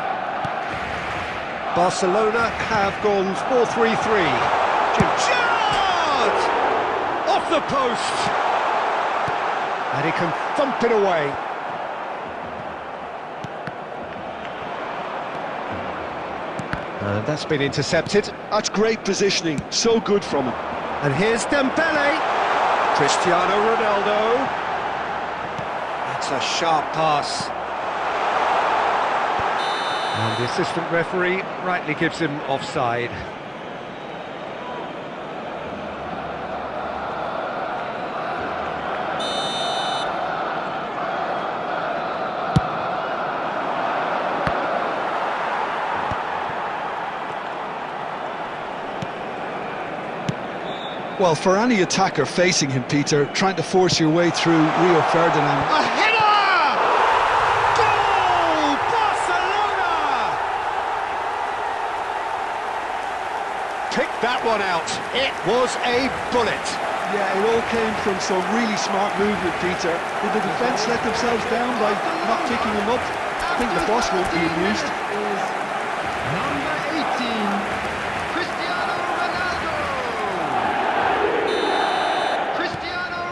Barcelona have gone 4-3-3. Jim Shot! Off the post! And he can thump it away. And that's been intercepted. That's great positioning, so good from him. And here's Dembele. Cristiano Ronaldo. That's a sharp pass. And the assistant referee rightly gives him offside. Well, for any attacker facing him, Peter, trying to force your way through Rio Ferdinand. A header! Goal! Barcelona! Pick that one out. It was a bullet. Yeah, it all came from some really smart movement, Peter. Did the defence let themselves down by not picking him up? I think the boss won't be amused. Number 18, Cristiano Ronaldo.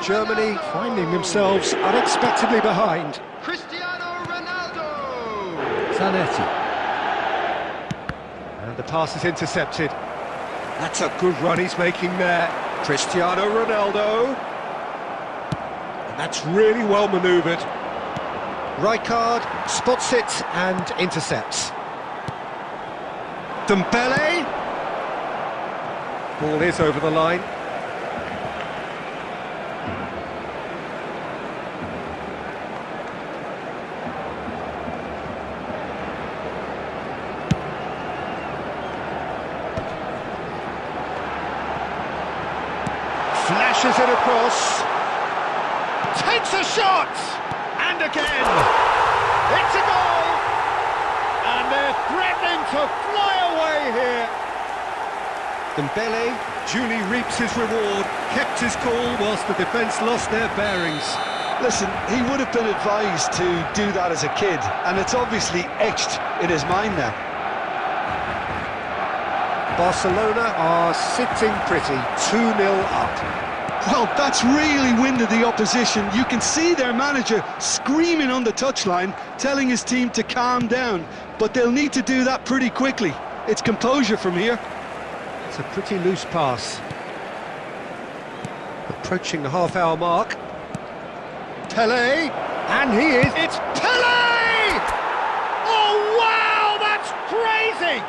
Germany finding themselves unexpectedly behind. Cristiano Ronaldo. Zanetti. And the pass is intercepted. That's a good run he's making there. Cristiano Ronaldo. And that's really well manoeuvred. Rijkaard spots it and intercepts. Dembele. Ball is over the line. Flashes it across, takes a shot, and again, it's a goal, and they're threatening to fly away here. Dembele duly reaps his reward, kept his cool whilst the defence lost their bearings. Listen, he would have been advised to do that as a kid, and it's obviously etched in his mind now. Barcelona are sitting pretty, 2-0 up. Well, that's really winded the opposition. You can see their manager screaming on the touchline, telling his team to calm down, but they'll need to do that pretty quickly. It's composure from here. It's a pretty loose pass. Approaching the half-hour mark. Pele, and he is... It's Pele! Oh, wow, that's crazy!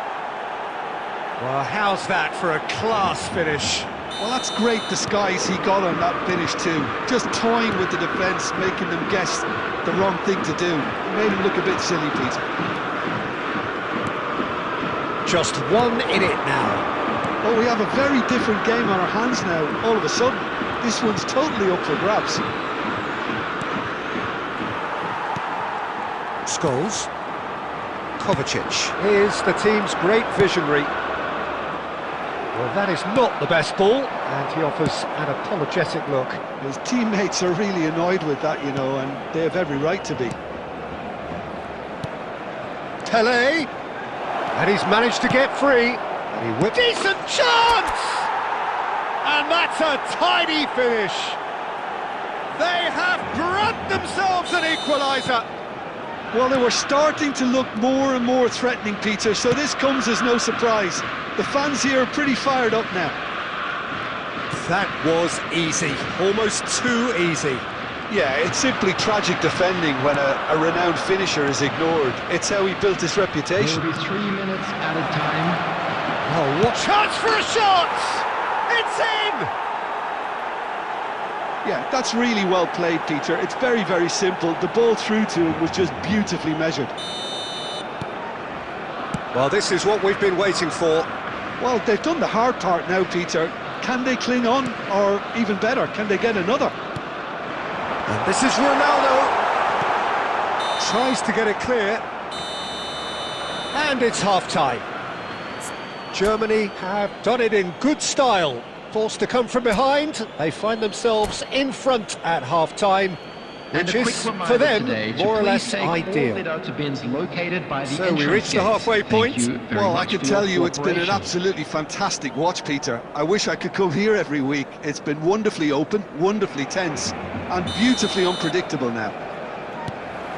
Well, how's that for a class finish? Well, that's great disguise he got on that finish too. Just toying with the defence, making them guess the wrong thing to do. Made him look a bit silly, Peter. Just one in it now. Oh, we have a very different game on our hands now, all of a sudden. This one's totally up for grabs. Scholes. Kovacic is the team's great visionary. Well, that is not the best ball, and he offers an apologetic look. His teammates are really annoyed with that, you know, and they have every right to be. Pele, and he's managed to get free. And he whipped. Decent chance! And that's a tidy finish. They have brought themselves an equaliser. Well, they were starting to look more and more threatening, Peter, so this comes as no surprise. The fans here are pretty fired up now. That was easy, almost too easy. Yeah, it's simply tragic defending when a renowned finisher is ignored. It's how he built his reputation. There will be 3 minutes at a time. Oh, what chance for a shot! It's in! Yeah, that's really well played, Peter. It's very, very simple. The ball through to him was just beautifully measured. Well, this is what we've been waiting for. Well, they've done the hard part now, Peter. Can they cling on, or even better, can they get another? And this is Ronaldo. Tries to get it clear. And it's half-time. Germany have done it in good style. Forced to come from behind, they find themselves in front at half-time, which is, for them, more or less ideal. So we reach the halfway point. Well, I can tell you it's been an absolutely fantastic watch, Peter. I wish I could come here every week. It's been wonderfully open, wonderfully tense, and beautifully unpredictable now.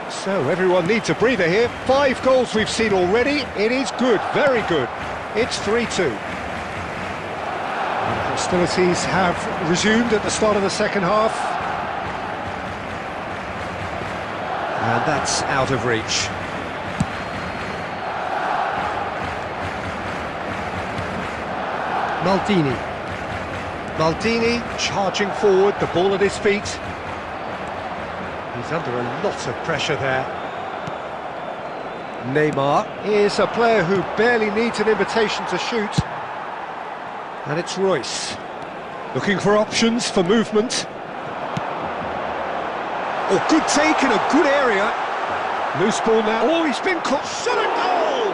So everyone needs a breather here. 5 goals we've seen already. It is good, very good. It's 3-2. Hostilities have resumed at the start of the second half. And that's out of reach. Maldini charging forward, the ball at his feet. He's under a lot of pressure there. Neymar is a player who barely needs an invitation to shoot. And it's Royce, looking for options for movement. Oh, good take in a good area. Loose ball now. Oh, he's been caught. Shot a goal!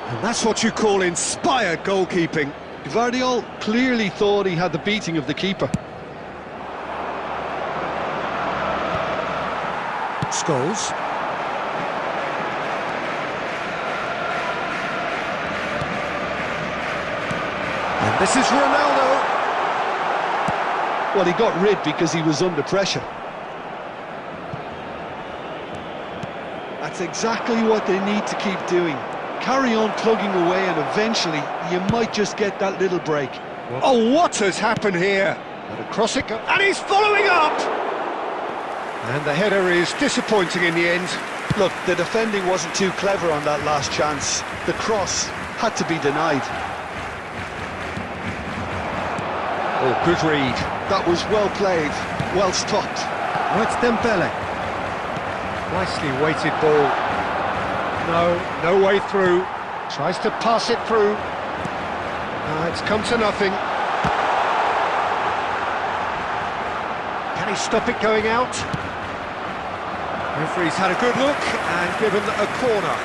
And that's what you call inspired goalkeeping. Gvardiol clearly thought he had the beating of the keeper. Scholes. And this is Ronaldo. Well, he got rid because he was under pressure. That's exactly what they need to keep doing. Carry on plugging away, and eventually you might just get that little break. Oh, what has happened here? And across it goes, and he's following up! And the header is disappointing in the end. Look, the defending wasn't too clever on that last chance. The cross had to be denied. Oh, good read. That was well played, well stopped. Oh, it's Dembele. Nicely weighted ball. No way through. Tries to pass it through. It's come to nothing. Can he stop it going out? Referee's had a good look and given a corner.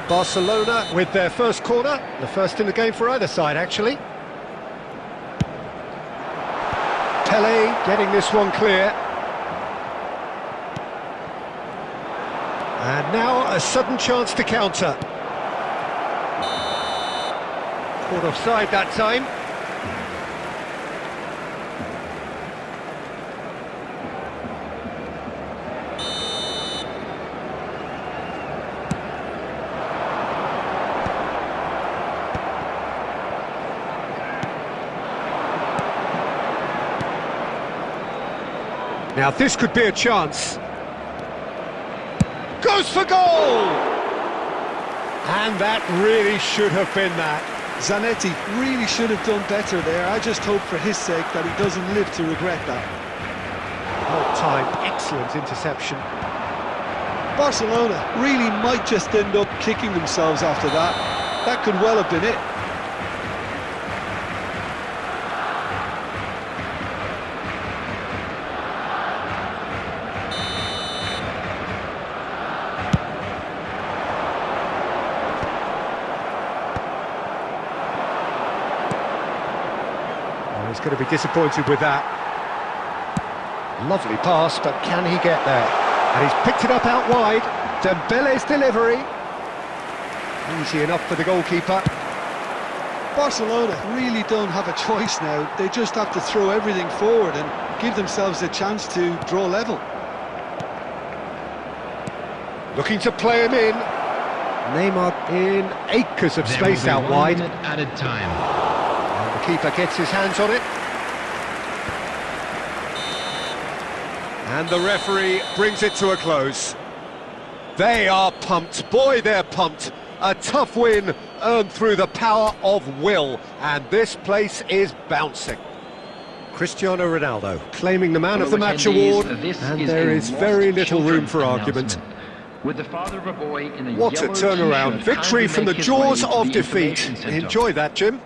Barcelona with their first corner, the first in the game for either side, actually. Pele getting this one clear. And now a sudden chance to counter. Caught offside that time. Now this could be a chance. Goes for goal! And that really should have been that. Zanetti really should have done better there. I just hope for his sake that he doesn't live to regret that. Whole time, excellent interception. Barcelona really might just end up kicking themselves after that. That could well have been it. He's going to be disappointed with that. Lovely pass, but can he get there? And he's picked it up out wide. Dembele's delivery. Easy enough for the goalkeeper. Barcelona really don't have a choice now. They just have to throw everything forward and give themselves a chance to draw level. Looking to play him in. Neymar in acres of space out wide. Added time. And the keeper gets his hands on it. And the referee brings it to a close. They are pumped. Boy, they're pumped. A tough win earned through the power of will, and this place is bouncing. Cristiano Ronaldo claiming the Man of the Match award, and there is very little room for argument. With the father of a boy in a What a yellow turnaround, t-shirt victory kindly from the make his jaws way to of the defeat. information centre. Enjoy that, Jim.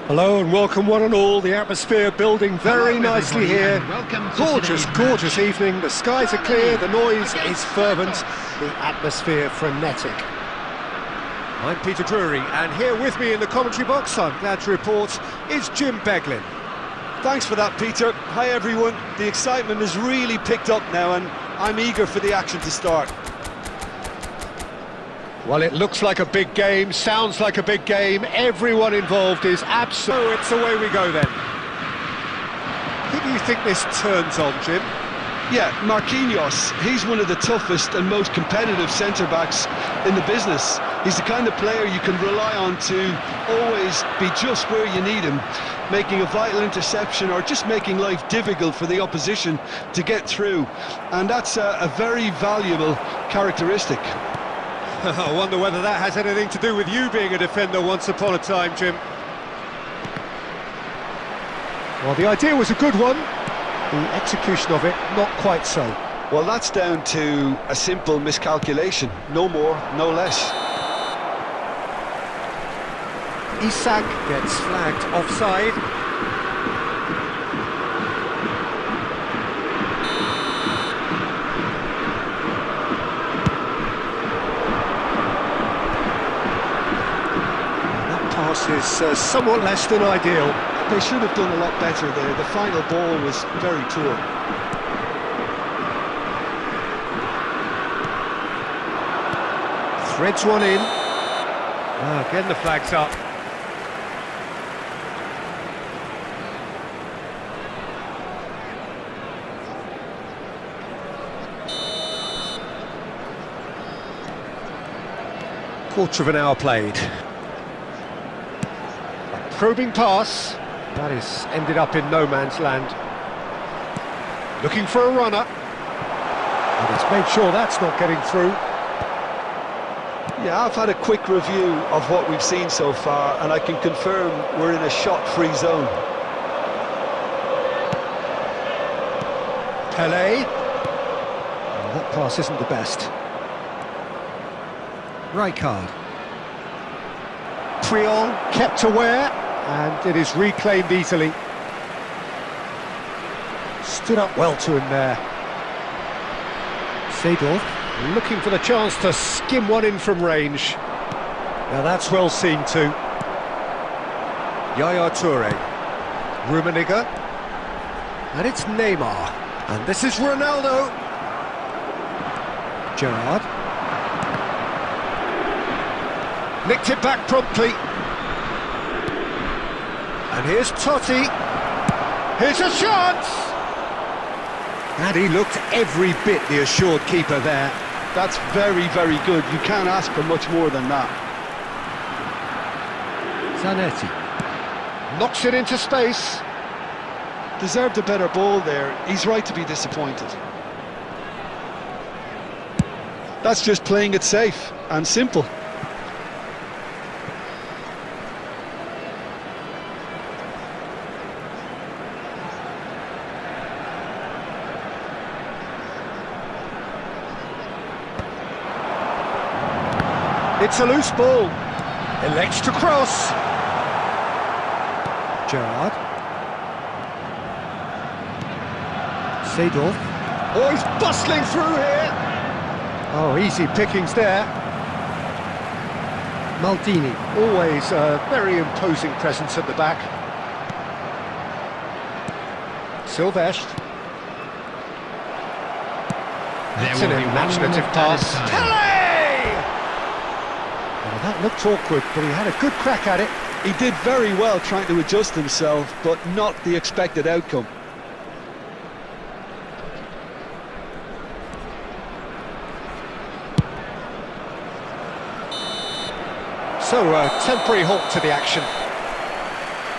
Hello and welcome one and all, the atmosphere building very Hello, nicely everybody, here. and welcome to Gorgeous, today's gorgeous match. evening, the skies are clear, the noise is fervent, the atmosphere frenetic. I'm Peter Drury, and here with me in the commentary box, I'm glad to report, is Jim Beglin. Thanks for that, Peter. Hi, everyone. The excitement has really picked up now, and I'm eager for the action to start. Well, it looks like a big game, sounds like a big game, everyone involved is absolutely... So it's away we go then. Who do you think this turns on, Jim? Yeah, Marquinhos, he's one of the toughest and most competitive centre-backs in the business. He's the kind of player you can rely on to always be just where you need him, making a vital interception or just making life difficult for the opposition to get through. And that's a very valuable characteristic. I wonder whether that has anything to do with you being a defender once upon a time, Jim. Well, the idea was a good one. The execution of it, not quite so. Well, that's down to a simple miscalculation. No more, no less. Isak gets flagged offside. That pass is somewhat less than ideal. They should have done a lot better there. The final ball was very poor. Threads one in. Again the flag's up. Quarter of an hour played. A probing pass. That is ended up in no man's land. Looking for a runner. And he's made sure that's not getting through. Yeah, I've had a quick review of what we've seen so far, and I can confirm we're in a shot-free zone. Pelé. Oh, that pass isn't the best. Rijkaard. Puyol kept aware, and it is reclaimed easily. Stood up well to him there. Seedorf looking for the chance to skim one in from range. Now that's well seen too. Yaya Toure. Rummenigge. And it's Neymar. And this is Ronaldo. Gerrard. Nicked it back promptly. And here's Totti. Here's a chance! And he looked every bit the assured keeper there. That's very, very good. You can't ask for much more than that. Zanetti. Knocks it into space. Deserved a better ball there. He's right to be disappointed. That's just playing it safe and simple. It's a loose ball. Elects to cross. Gerrard. Seedorf. Oh, he's bustling through here. Oh, easy pickings there. Maldini, always a very imposing presence at the back. Silvestre. That's an imaginative pass. Pelé! Well, that looked awkward, but he had a good crack at it. He did very well trying to adjust himself, but not the expected outcome. So, a temporary halt to the action.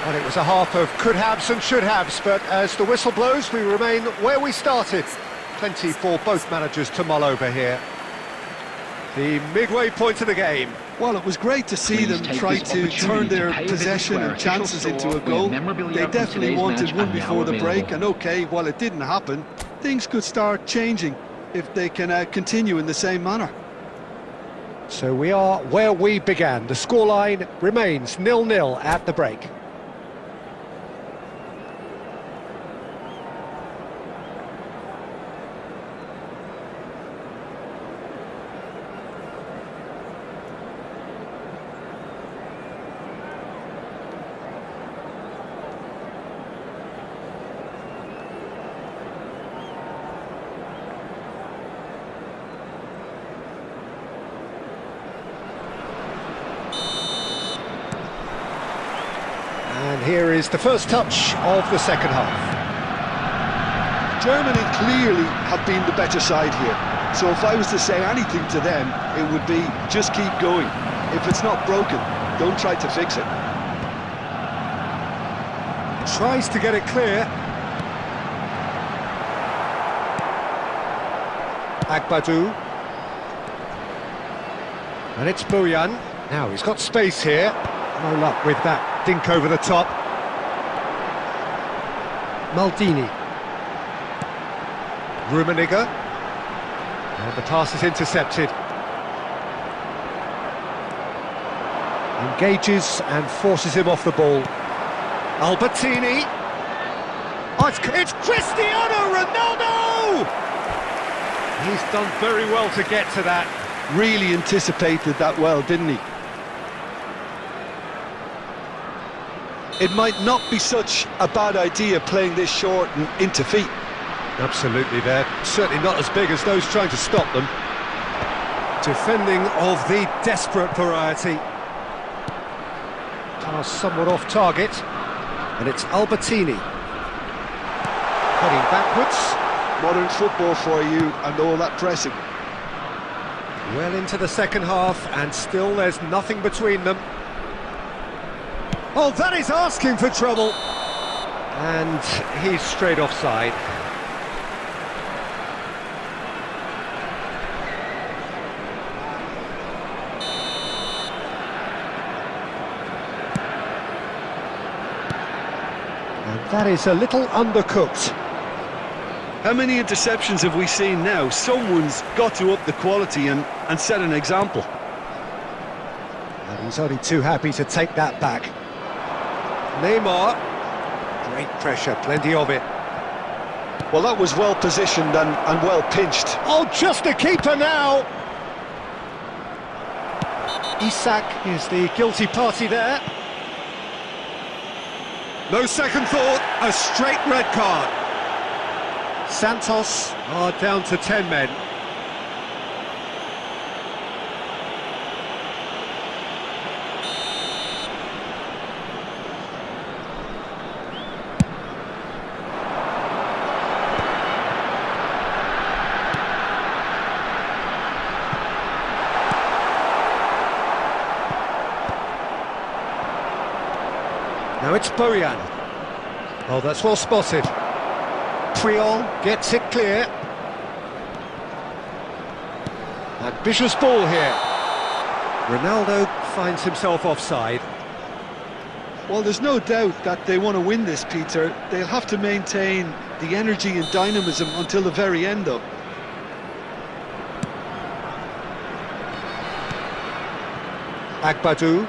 And it was a half of could-haves and should-haves, but as the whistle blows, we remain where we started. Plenty for both managers to mull over here. The midway point of the game. Well, it was great to see them try to turn their possession and chances into a goal. They definitely wanted one before the break, and okay, while it didn't happen, things could start changing if they can continue in the same manner. So we are where we began. The scoreline remains 0-0 at the break. is the first touch of the second half. Germany clearly have been the better side here. So if I was to say anything to them, it would be just keep going. If it's not broken, don't try to fix it. Tries to get it clear. Agbadou. And it's Bojan. Now he's got space here. No luck with that dink over the top. Maldini. Rummenigge. And the pass is intercepted. Engages and forces him off the ball. Albertini. Oh, it's Cristiano Ronaldo! He's done very well to get to that. Really anticipated that well, didn't he? It might not be such a bad idea playing this short and into feet. Absolutely, they're certainly not as big as those trying to stop them. Defending of the desperate variety. Pass somewhat off target, and it's Albertini. Heading backwards. Modern football for you and all that pressing. Well into the second half, and still there's nothing between them. Oh, that is asking for trouble. And he's straight offside. And that is a little undercooked. How many interceptions have we seen now? Someone's got to up the quality and set an example. And he's only too happy to take that back. Neymar. Great pressure, plenty of it. Well, that was well positioned and well pinched. Oh, just a keeper now! Isak is the guilty party there. No second thought, a straight red card. Santos are down to 10 men. Now it's Bojan. Oh, that's well spotted. Puyol gets it clear. Ambitious ball here. Ronaldo finds himself offside. Well, there's no doubt that they want to win this, Peter. They'll have to maintain the energy and dynamism until the very end, though. Agbadou.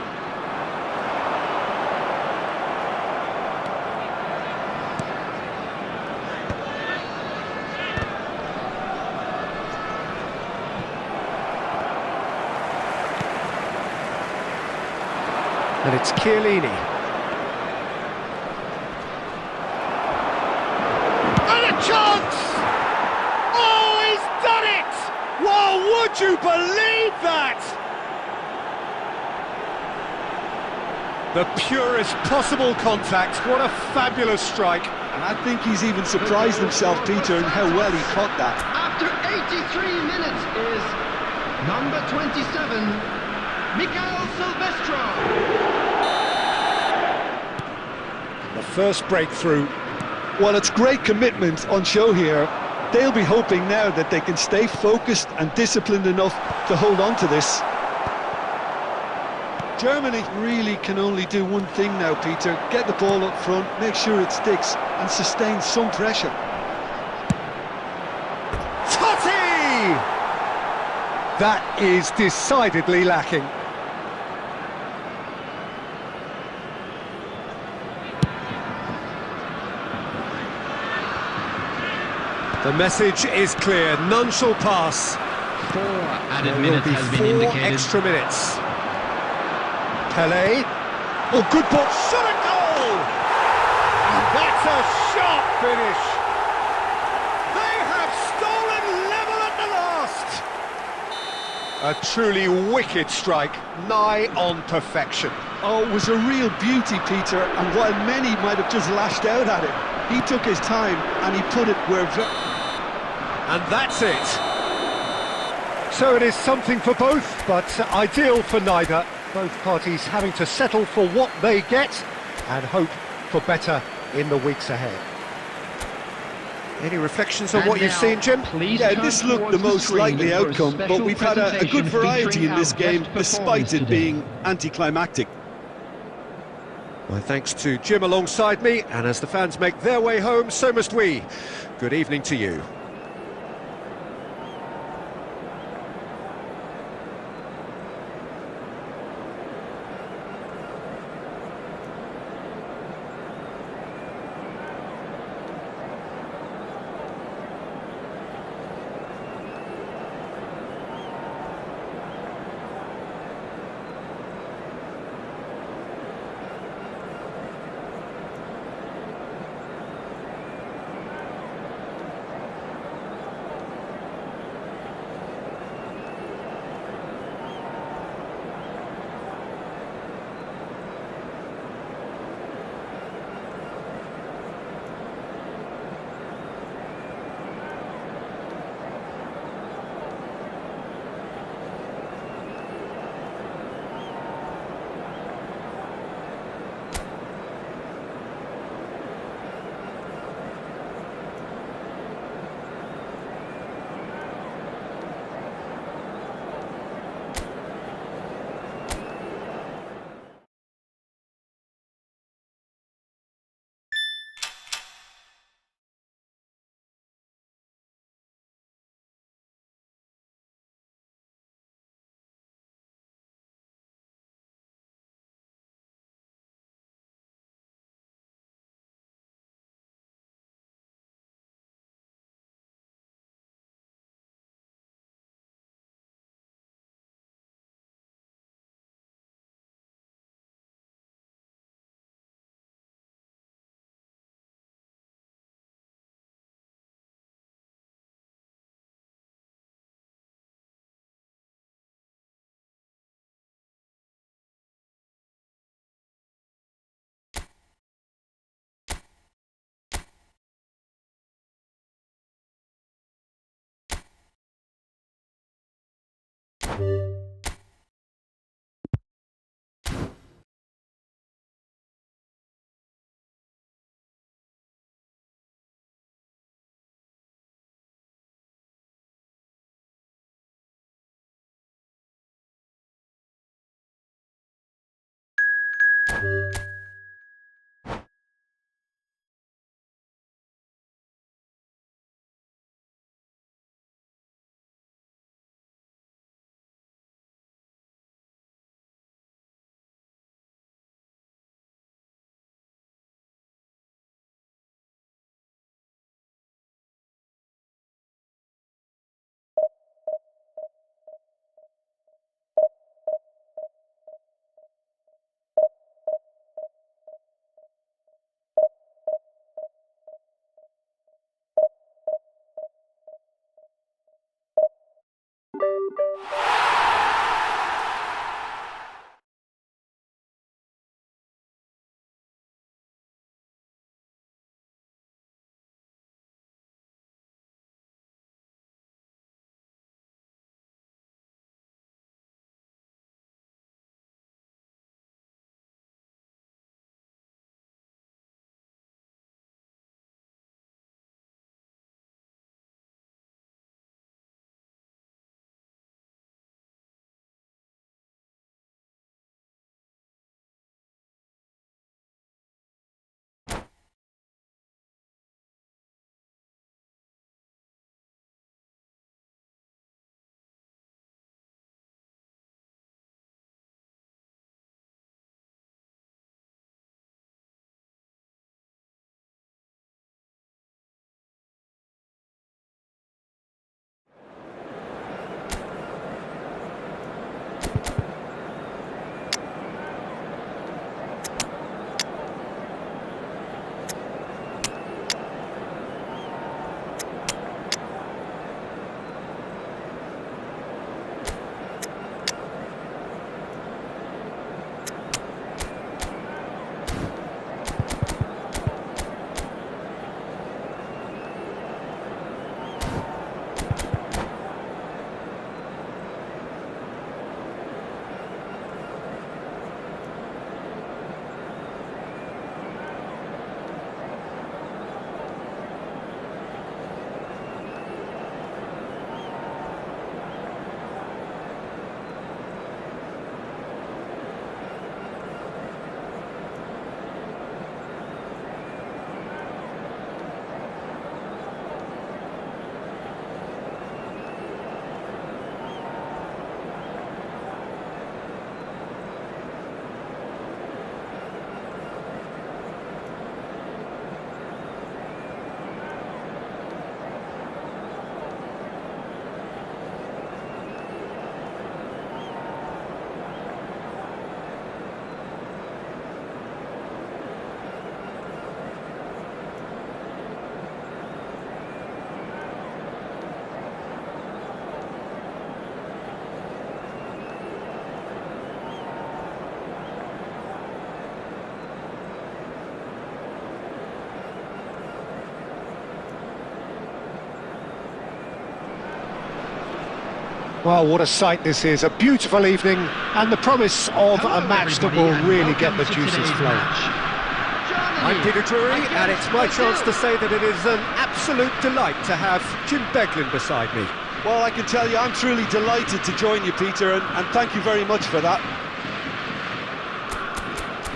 And it's Chiellini. And a chance! Oh, he's done it! Wow, would you believe that? The purest possible contact. What a fabulous strike. And I think he's even surprised himself, Peter, in how well he caught that. After 83 minutes is number 27, Michael Silvestro. The first breakthrough. Well, it's great commitment on show here. They'll be hoping now that they can stay focused and disciplined enough to hold on to this. Germany really can only do one thing now, Peter. Get the ball up front, make sure it sticks, and sustain some pressure. Totti! That is decidedly lacking. The message is clear, none shall pass. 4 added There minutes will be has been 4 indicated. extra minutes. Pelé. Oh, good ball. Shot a goal! And that's a sharp finish. They have stolen level at the last. A truly wicked strike, nigh on perfection. Oh, it was a real beauty, Peter, and while many might have just lashed out at it, he took his time and he put it where... And that's it. So it is something for both, but ideal for neither. Both parties having to settle for what they get and hope for better in the weeks ahead. Any reflections on And what you've now, seen, Jim? please Yeah, turn this looked towards the most screen likely for a outcome, but special we've had a good presentation variety in featuring this our game, guest despite performers it today. being anticlimactic. My thanks to Jim alongside me, and as the fans make their way home, so must we. Good evening to you. Well, what a sight this is, a beautiful evening, and the promise of a match that will really get the juices flowing. I'm Peter Drury, and it's my chance to say that it is an absolute delight to have Jim Beglin beside me. Well, I can tell you, I'm truly delighted to join you, Peter, and thank you very much for that.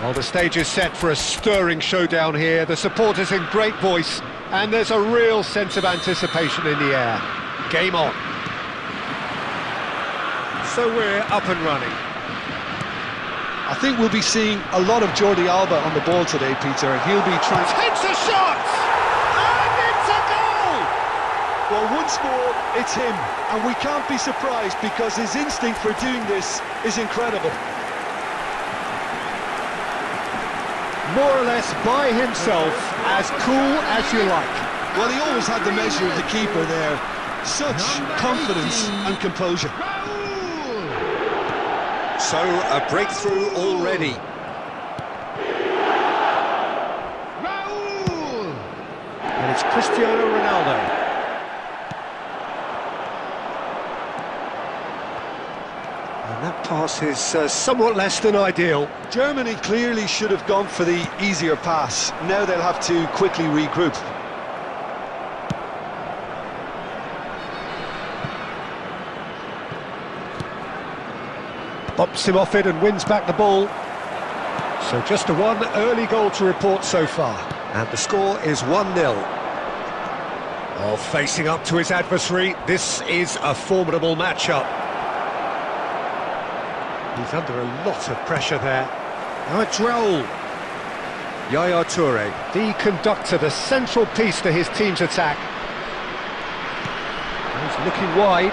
Well, the stage is set for a stirring showdown here, the supporters in great voice, and there's a real sense of anticipation in the air. Game on. So we're up and running. I think we'll be seeing a lot of Jordi Alba on the ball today, Peter, and he'll be trying to... Takes a shot! And it's a goal! Well, once more, it's him, and we can't be surprised because his instinct for doing this is incredible. More or less by himself, as cool as you like. Well, he always had the measure of the keeper there. Such confidence and composure. So, a breakthrough already. And it's Cristiano Ronaldo. And that pass is somewhat less than ideal. Germany clearly should have gone for the easier pass. Now they'll have to quickly regroup. Bops him off it and wins back the ball. So just one early goal to report so far. And the score is 1-0. Oh, facing up to his adversary, this is a formidable matchup. He's under a lot of pressure there. Now it's Raul. Yaya Toure, the conductor, the central piece to his team's attack. He's looking wide.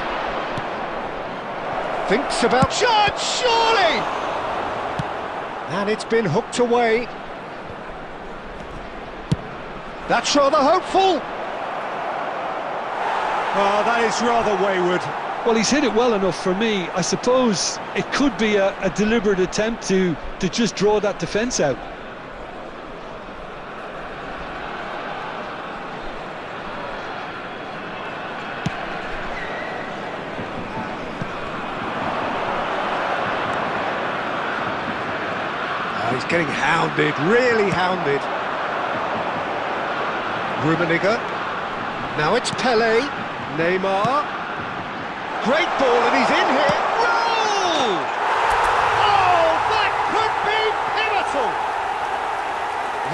Thinks about shot, surely! And it's been hooked away. That's rather hopeful. Oh, that is rather wayward. Well, he's hit it well enough for me. I suppose it could be a deliberate attempt to just draw that defence out. He's getting hounded, really hounded. Rummenigge. Now it's Pele. Neymar. Great ball, and he's in here. Roll! Oh, that could be pivotal!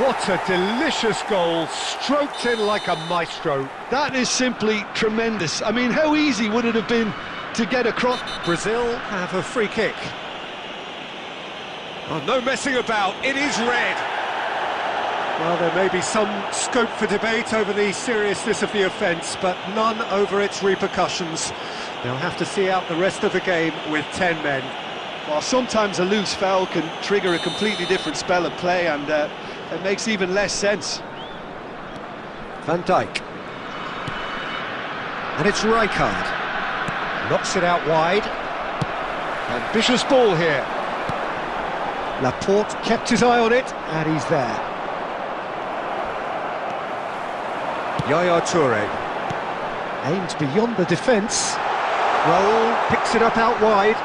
What a delicious goal, stroked in like a maestro. That is simply tremendous. I mean, how easy would it have been to get across? Brazil have a free kick. Oh, no messing about, it is red. Well, there may be some scope for debate over the seriousness of the offence, but none over its repercussions. They'll have to see out the rest of the game with 10 men. Well, sometimes a loose foul can trigger a completely different spell of play, and it makes even less sense. Van Dijk. And it's Rijkaard. Knocks it out wide. Ambitious ball here. Laporte kept his eye on it, and he's there. Yaya Toure. Aimed beyond the defence. Raul picks it up out wide.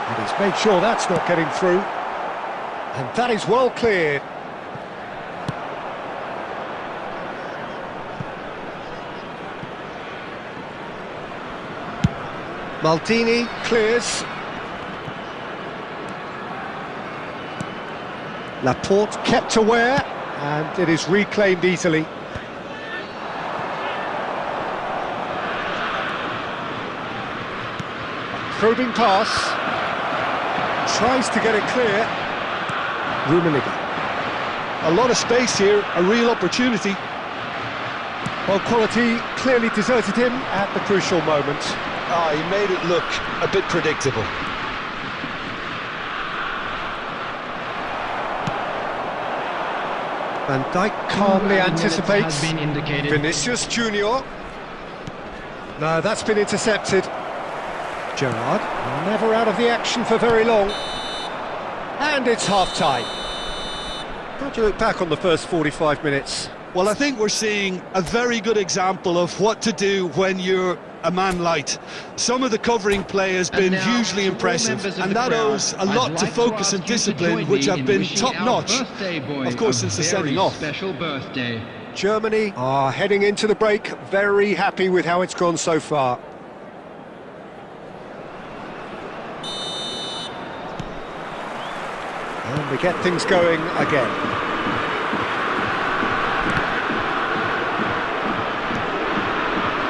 And he's made sure that's not getting through. And that is well cleared. Maldini clears. Laporte kept aware, and it is reclaimed easily. Probing pass. Tries to get it clear. Rummenigge. A lot of space here, a real opportunity. Well, quality clearly deserted him at the crucial moment. Ah, he made it look a bit predictable. Van Dijk calmly anticipates. Has been indicated. Vinicius Junior. No, that's been intercepted. Gerrard, never out of the action for very long. And it's half-time. How do you look back on the first 45 minutes? Well, I think we're seeing a very good example of what to do when you're a man light. Some of the covering play has been now, hugely to all impressive, members of and the that crowd, owes a I'd lot to like focus and ask you to discipline, join which me have in been wishing our top-notch, birthday boy of course, a since the very sending off. special birthday. Germany are heading into the break, very happy with how it's gone so far. And we get things going again.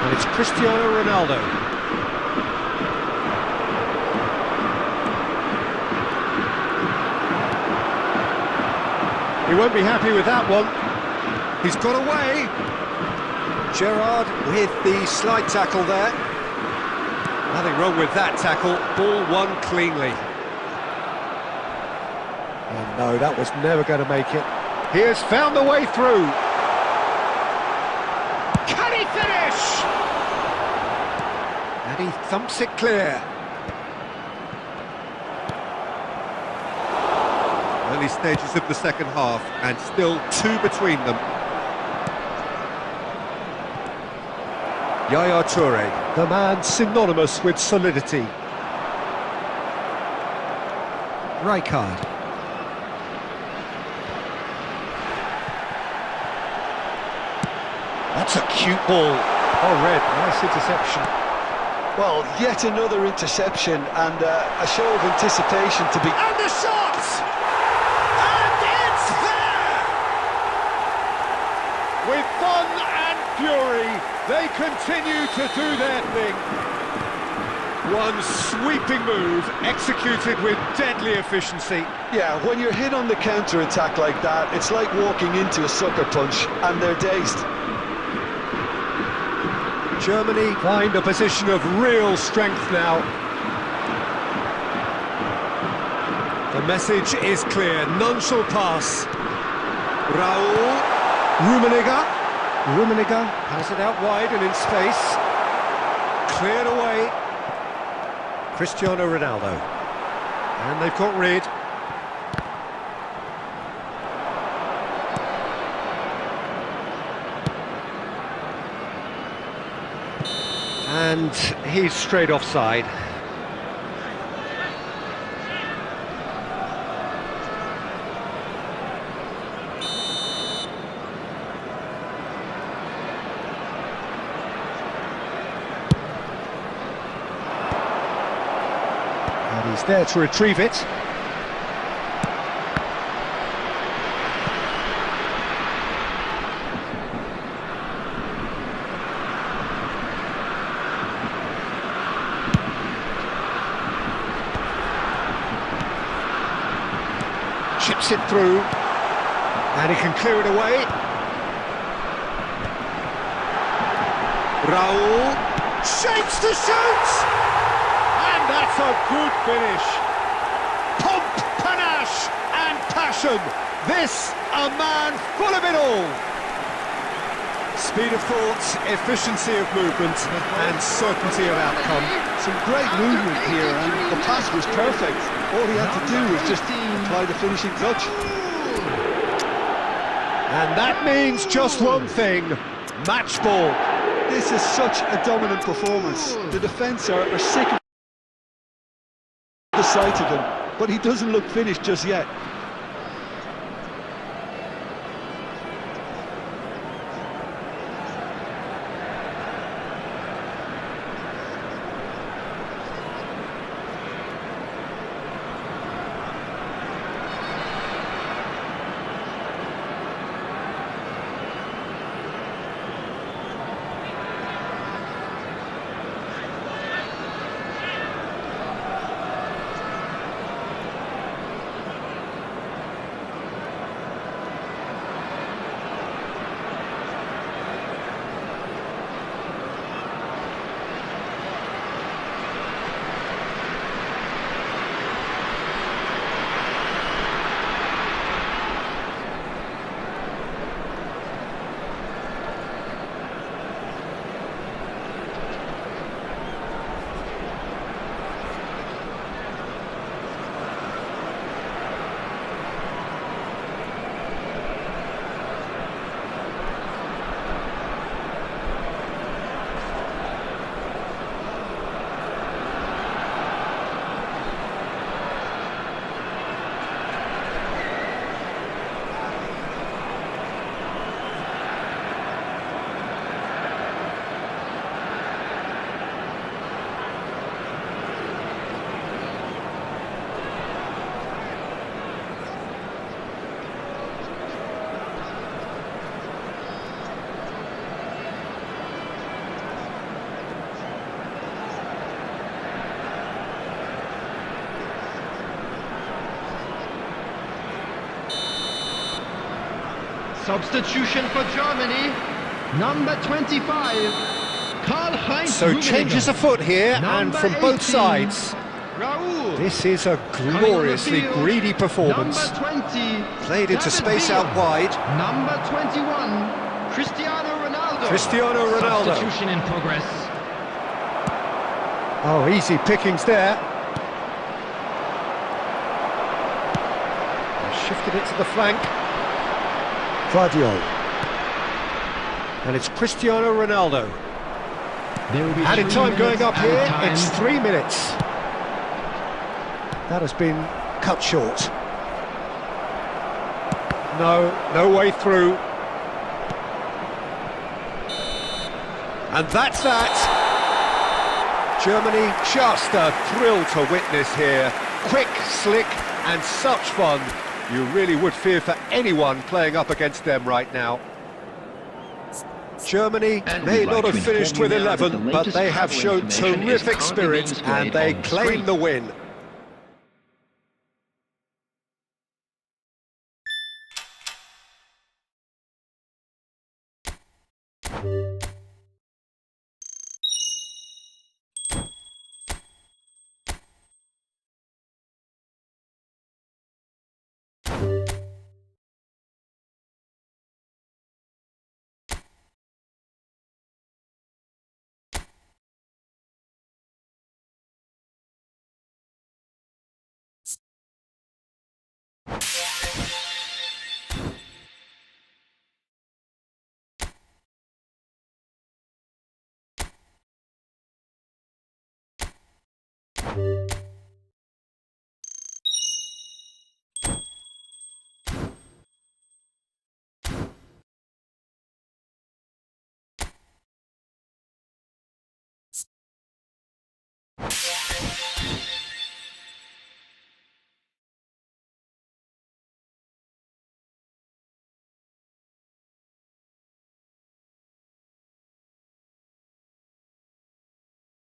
And it's Cristiano Ronaldo. He won't be happy with that one. He's got away. Gerrard with the slide tackle there. Nothing wrong with that tackle. Ball won cleanly. And no, that was never going to make it. He has found the way through. Can he finish? And he thumps it clear. Early stages of the second half, and still 2 between them. Yaya Toure, the man synonymous with solidity. Rijkaard. That's a cute ball. Oh, Red, nice interception. Well, yet another interception and a show of anticipation to be... And the shot! And it's there! With fun and fury, they continue to do their thing. One sweeping move, executed with deadly efficiency. Yeah, when you're hit on the counter-attack like that, it's like walking into a sucker punch, and they're dazed. Germany find a position of real strength now. The message is clear, none shall pass. Raul, Rummenigge has it out wide and in space. Cleared away. Cristiano Ronaldo. And they've got rid. And he's straight offside. And he's there to retrieve it. Chips it through, and he can clear it away. Raul shapes to shoot, and that's a good finish. Pomp, panache, and passion. This a man full of it all. Speed of thought, efficiency of movement, and certainty of outcome. Some great movement here, and the pass was perfect. All he had to do was just apply the finishing touch. And that means just one thing, match ball. This is such a dominant performance. The defence are sick of the sight of him, but he doesn't look finished just yet. Substitution for Germany, number 25, Karl-Heinz So Rummenigge. changes afoot here, and Number from both 18, sides. Raoul. This is a Coming on the gloriously field, greedy performance. Number 20, Played into David space Villa. out wide. Number 21, Cristiano Ronaldo. Cristiano Ronaldo. Substitution in progress. Oh, easy pickings there. Shifted it to the flank. Guardiola. And it's Cristiano Ronaldo. There will be Added 3 time going minutes up added here, time. it's 3 minutes. That has been cut short. No way through. And that's that. Germany, just a thrill to witness here. Quick, slick, and such fun. You really would fear for anyone playing up against them right now. Germany may not have finished with 11, but they have shown terrific spirit and they claim the win.